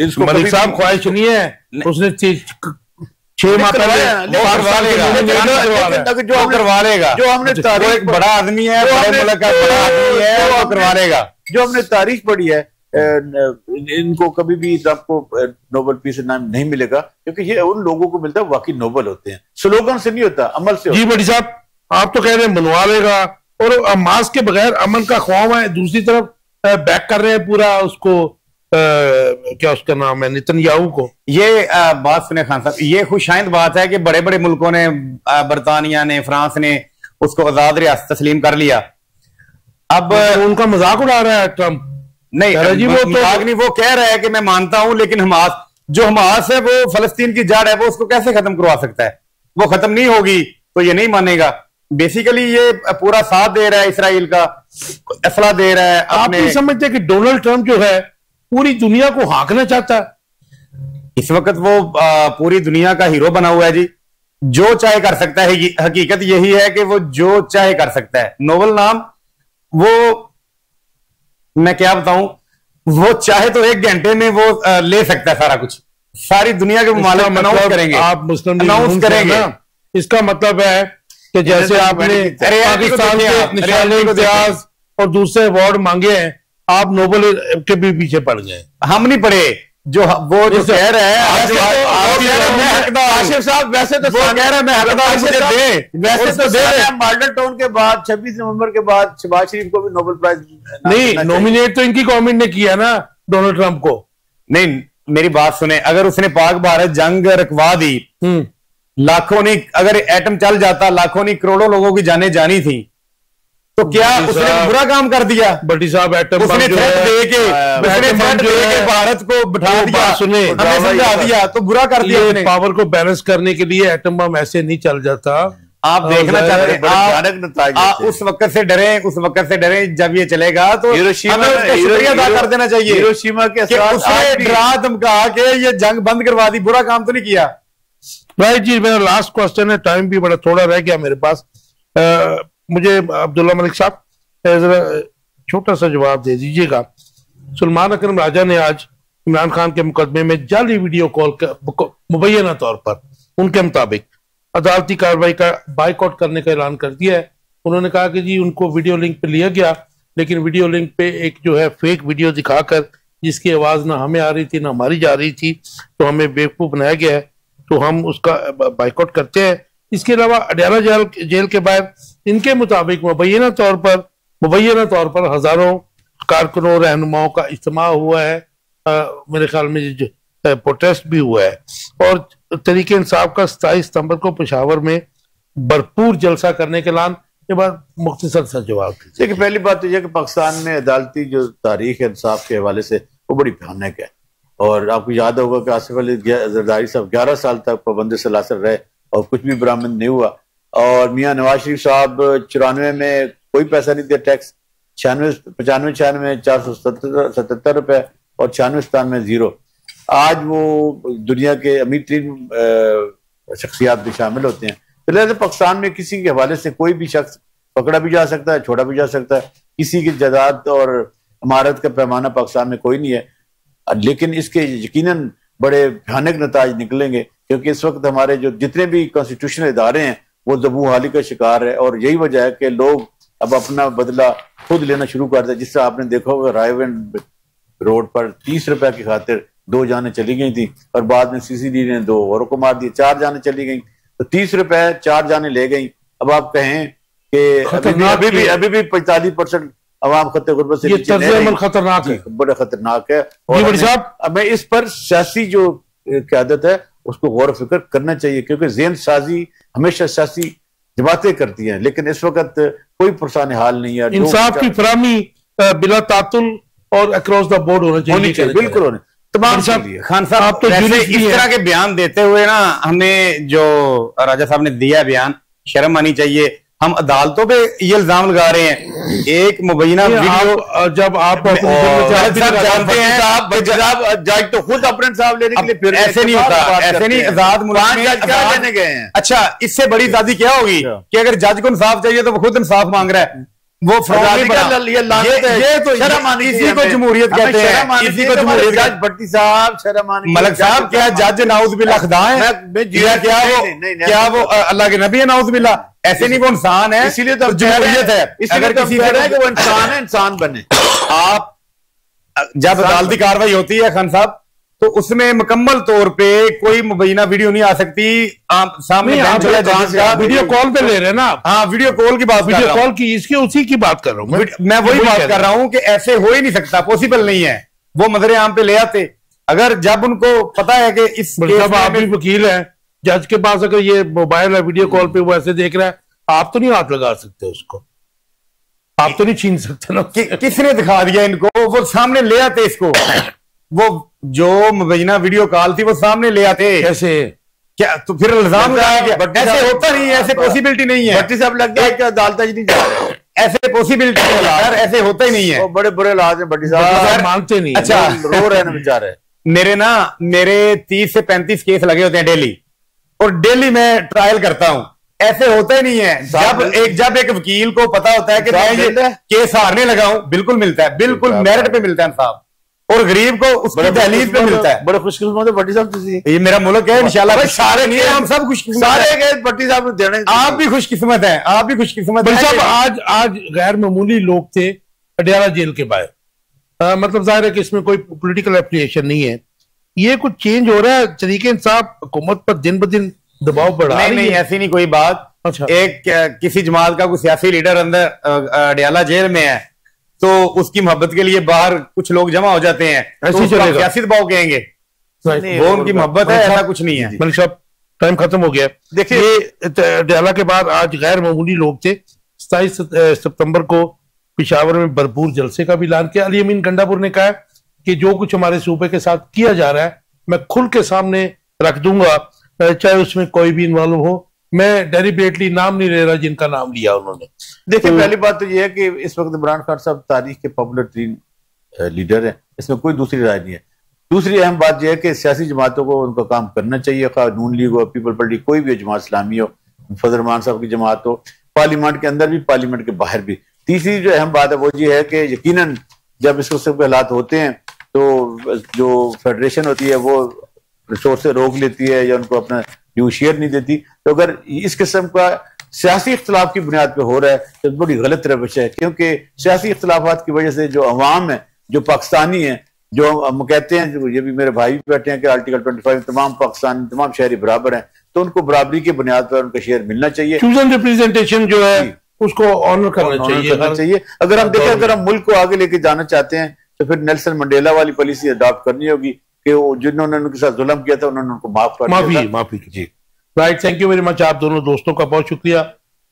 इसको मलिक साहब ख्वाहिश नहीं है, उसने 6 माह पहले करवा लेगा। जो हमने तारीख एक बड़ा आदमी है, बड़े मुल्क का बड़ा आदमी है, वो करवा लेगा। जो हमने तारीख पढ़ी है इनको कभी भी आपको नोबेल पीस इनाम नहीं मिलेगा, क्योंकि ये उन लोगों को मिलता है वाकई नोबेल होते हैं। स्लोगन से नहीं होता, अमल से होता। जी बड़ी साहब आप तो कह रहे हैं बनवा लेगा और हमास के बगैर अमन का ख्वाब है, दूसरी तरफ बैक कर रहे हैं पूरा उसको क्या उसका नाम है नेतन्याहू को। ये बात सुने खान साहब, ये खुशाइंद बात है कि बड़े बड़े मुल्कों ने, बरतानिया ने, फ्रांस ने उसको आजाद रियासत तस्लीम कर लिया। अब उनका मजाक उड़ा रहा है ट्रंप। नहीं जी, वो तो नहीं, वो कह रहा है कि मैं मानता हूं, लेकिन हमास है वो फलस्तीन की जड़ है, वो उसको कैसे खत्म करवा सकता है? वो खत्म नहीं होगी तो ये नहीं मानेगा। बेसिकली ये पूरा साथ दे रहा है इसराइल का, असला दे रहा है। आप नहीं समझते कि डोनाल्ड ट्रंप जो है पूरी दुनिया को हाँकना चाहता है? इस वक्त वो पूरी दुनिया का हीरो बना हुआ है जी, जो चाहे कर सकता है। हकीकत यही है कि वो जो चाहे कर सकता है। नोबेल नाम वो मैं क्या बताऊं, वो चाहे तो 1 घंटे में वो ले सकता है सारा कुछ। सारी दुनिया के मालिक अनाउंस करेंगे, आप मुस्लिम अनाउंस करेंगे। इसका मतलब है कि जैसे आपने पाकिस्तान के निशाने इम्तियाज और दूसरे अवार्ड मांगे हैं, आप नोबेल के भी पीछे पड़ गए। हम नहीं पड़े, जो वो जो कह रहे हैं आशिफ साहब, वैसे तो वो कह रहे हैं मैं हकदार, मुझे दे, वैसे तो दे। मॉडल टाउन के बाद 26 नवंबर के बाद शहबाज शरीफ को भी नोबेल प्राइज नहीं, नॉमिनेट तो इनकी गवर्नमेंट ने किया ना डोनाल्ड ट्रंप को। नहीं मेरी बात सुने, अगर उसने पाक भारत जंग रुकवा दी, लाखों नहीं, अगर एटम चल जाता लाखों नहीं करोड़ों लोगों की जाने जानी थी, तो क्या उसने बुरा काम कर दिया? बटी साहब एटम उसने थ्रेट दे के भारत को बिठा दिया, सुने हमें समझा दिया, तो बुरा कर दिया। पावर को बैलेंस करने के लिए एटम बम ऐसे नहीं चल जाता। आप देखना चाहते हैं, उस वक्त से डरे, उस वक्त से डरे, जब ये चलेगा तो हमें उसका शुक्रिया अदा कर देना चाहिए। हिरोशिमा के साथ उसने डरा धमका के ये जंग बंद करवा दी, बुरा काम तो नहीं किया। राइट जी, मेरा लास्ट क्वेश्चन है, टाइम भी बड़ा थोड़ा रह गया मेरे पास। मुझे अब्दुल्ला मलिक साहब जरा छोटा सा जवाब दे दीजिएगा। सलमान अकरम राजा ने आज इमरान खान के मुकदमे में जाली वीडियो कॉल मुबैना तौर पर उनके मुताबिक अदालती कार्रवाई का बाइकआउट करने का ऐलान कर दिया है। उन्होंने कहा कि जी उनको वीडियो लिंक पे लिया गया, लेकिन वीडियो लिंक पे एक जो है फेक वीडियो दिखाकर जिसकी आवाज ना हमें आ रही थी ना हमारी जा रही थी, तो हमें बेवकूफ बनाया गया है, तो हम उसका बाइकआउट करते हैं। इसके अलावा अडयाला जेल के बाहर इनके मुताबिक मुबैना तौर पर हजारों कारकुनों रहनुमाओं का इज्तिमा हुआ है, मेरे ख्याल में प्रोटेस्ट भी हुआ है, और तरीके इंसाफ का 27 सितंबर को पेशावर में भरपूर जलसा करने के ऐलान के बाद मुख्तसर सा जवाब दीजिए। देखिए पहली बात तो यह कि पाकिस्तान में अदालती जो तारीख है इंसाफ के हवाले से वो बड़ी भयानक है। और आपको याद होगा कि आसिफ अली जरदारी साहब 11 साल तक पाबंद सलासर रहे और कुछ भी बरामद नहीं हुआ। और मियां नवाज शरीफ साहब 94 में कोई पैसा नहीं दिया टैक्स, 95 477 रुपए और 96 में 0। आज वो दुनिया के अमीर तरीन शख्सियात भी शामिल होते हैं। तो लिहाजा पाकिस्तान में किसी के हवाले से कोई भी शख्स पकड़ा भी जा सकता है, छोड़ा भी जा सकता है। किसी की जायदाद और इमारत का पैमाना पाकिस्तान में कोई नहीं है, लेकिन इसके यकीनन बड़े भयानक नताज निकलेंगे, क्योंकि इस वक्त हमारे जो जितने भी कॉन्स्टिट्यूशनल इदारे हैं वो ज़बू हाली का शिकार है। और यही वजह है कि लोग अब अपना बदला खुद लेना शुरू कर दे। जिससे आपने देखा होगा रायगंज रोड पर 30 रुपए की खातिर 2 जानें चली गई थी, और बाद में सीसीडी ने 2 औरों को मार दिए, 4 जानें चली गई। तो 30 रुपए 4 जानें ले गई। अब आप कहें कि अभी भी 45% अवाम खतरे गुर्बत से खतरनाक है, बड़ा खतरनाक है। और हमें इस पर सियासी जो क़यादत है उसको गौर फिक्र करना चाहिए, क्योंकि ज़हन साजी हमेशा सियासी जमातें करती हैं, लेकिन इस वक्त कोई पुरसान हाल नहीं है। इंसाफ की फराहमी बिला तातुल और अक्रॉस द बोर्ड होना चाहिए, बिल्कुल होने तमाम। खान साहब, आप तो इस तरह के बयान देते हुए ना, हमें जो राजा साहब ने दिया बयान, शर्म आनी चाहिए। हम अदालतों पे ये इल्जाम लगा रहे हैं, एक मुबैना वीडियो जब आप जानते हैं जज तो खुद अपने साहब लेने के लिए फिर ऐसे नहीं होता, ऐसे नहीं। आजाद मुल्क में लेने गए हैं। अच्छा, इससे बड़ी आजादी क्या होगी कि अगर जज को इंसाफ चाहिए तो वो खुद इंसाफ मांग रहा है। वो ये तो इसी को जमहूरियत कहते हैं, इसी को जमहूरियत। भट्टी साहब, शर्म आनी। मलक साहब, क्या जज नाउज बिल्ला खुदा है? क्या वो अल्लाह के नबी है? नाउज बिल्ला ऐसे नहीं, वो इंसान है, इसीलिए तो जमहूरियत है। अगर किसी तरह के वो इंसान है, इंसान बने। आप जब अदालती कार्रवाई होती है खान साहब, तो उसमें मुकम्मल तौर पे कोई मुबैना वीडियो नहीं आ सकती। आप सामने वीडियो कॉल पे ले रहे हैं ना? हाँ, वीडियो कॉल की बात, वीडियो कॉल की, इसकी उसी की बात कर रहा हूँ मैं वही बात कर रहा हूँ कि ऐसे हो ही नहीं सकता, पॉसिबल नहीं है। वो मदरे आम पे ले आते, अगर जब उनको पता है कि इस जब आप भी वकील हैं, जज के पास अगर ये मोबाइल है, वीडियो कॉल पे वो ऐसे देख रहा है, आप तो नहीं हाथ लगा सकते उसको, आप तो नहीं छीन सकते ना। किसने दिखा दिया इनको? वो सामने ले आते इसको। वो जो मुबैना वीडियो कॉल थी वो सामने ले आते। कैसे? क्या तो फिर इल्जाम ऐसे होता नहीं है, ऐसे पॉसिबिलिटी नहीं है। भट्टी साहब लगता है कि अदालत नहीं जा रहे, ऐसे पॉसिबिलिटी यार, ऐसे होता ही नहीं है। बड़े बुरे हालात हैं भट्टी साहब, मानते नहीं। अच्छा, रो रहे हैं बेचारे। मेरे 30 से 35 केस लगे होते हैं डेली, और डेली मैं ट्रायल करता हूं। ऐसे होता ही नहीं है। जब एक वकील को पता होता है कि मैं ये केस हारने लगा हूं, बिल्कुल मिलता है, बिल्कुल मेरिट पे मिलता है साहब, और गरीब को उसकी दहलीज पे मिलता है। बड़े खुशकिस्मत है भट्टी साहब, ये मेरा मुल्क है इंशाल्लाह। सारे नहीं है, हम सब खुशकिस्मत, सारे भट्टी साहब देने। आप भी खुशकिस्मत हैं, आप भी खुशकिस्मत हैं। आज गैर मामूली लोग थे अडियाला जेल के बाहर। मतलब जाहिर है कि इसमें कोई पॉलिटिकल एफिलिएशन नहीं है। ये कुछ चेंज हो रहा है, तरीके इंसाफ हुकूमत पर दिन ब दिन दबाव बढ़ा रही है। नहीं, ऐसी नहीं कोई बात। अच्छा, एक किसी जमात का कोई सियासी लीडर अंदर अडियाला जेल में है, तो उसकी मोहब्बत के लिए बाहर कुछ लोग जमा हो जाते हैं, तो सियासी दबाव कहेंगे, वो उनकी मोहब्बत है, ऐसा कुछ नहीं है। मलिक साहब, टाइम खत्म हो गया। देखिए, अडियाला के बाद आज गैर मामूली लोग थे। 27 सितंबर को पिशावर में भरपूर जलसे का भी ऐलान किया। अली अमीन गंडापुर ने कहा कि जो कुछ हमारे सूबे के साथ किया जा रहा है मैं खुल के सामने रख दूंगा, चाहे उसमें कोई भी इन्वॉल्व हो। मैं डेलिबरेटली नाम नहीं ले रहा जिनका नाम लिया उन्होंने। देखिए, पहली बात तो यह है कि इस वक्त इमरान खान साहब तारीख के पॉपुलर तीन लीडर हैं, इसमें कोई दूसरी राय नहीं है। दूसरी अहम बात यह है कि सियासी जमातों को उनका काम करना चाहिए, नून लीग हो, पीपल पार्टी, कोई भी जमात इस्लामी हो, फजल रहमान साहब की जमात हो, पार्लियामेंट के अंदर भी, पार्लियामेंट के बाहर भी। तीसरी जो अहम बात है वो ये है कि यकीनन जब इस किस्म के हालात होते हैं तो जो फेडरेशन होती है वो रिसोर्स रोक लेती है या उनको अपना ड्यू शेयर नहीं देती। तो अगर इस किस्म का सियासी इख्तलाफ की बुनियाद पर हो रहा है तो बड़ी गलत रवश है, क्योंकि सियासी इख्तलाफात की वजह से जो अवाम है, जो पाकिस्तानी है, जो हम कहते हैं, ये भी मेरे भाई भी बैठे हैं कि आर्टिकल 25 में तमाम पाकिस्तानी, तमाम शहरी बराबर हैं, तो उनको बराबरी की बुनियाद पर उनका शेयर मिलना चाहिए। चूजन रिप्रेजेंटेशन जो है उसको ऑनर करना चाहिए। अगर हम देखें, अगर हम मुल्क को आगे लेके जाना चाहते हैं तो फिर नेल्सन मंडेला वाली पॉलिसी अडॉप्ट करनी होगी कि जिन्होंने उनके साथ जुल्म किया था उन्होंने उनको माफी कीजिए। Right, thank you very much. आप दोनों दोस्तों का बहुत शुक्रिया।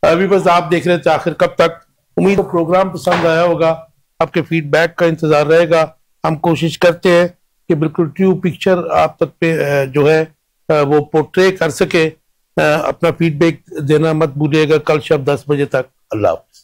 अभी बस आप देख रहे थे आखिर कब तक। उम्मीद प्रोग्राम पसंद आया होगा, आपके फीडबैक का इंतजार रहेगा। हम कोशिश करते हैं कि बिल्कुल ट्रू पिक्चर आप तक पे जो है वो पोर्ट्रे कर सके। अपना फीडबैक देना मत भूलिएगा। कल शाम 10 बजे तक। अल्लाह हाफ़िज़।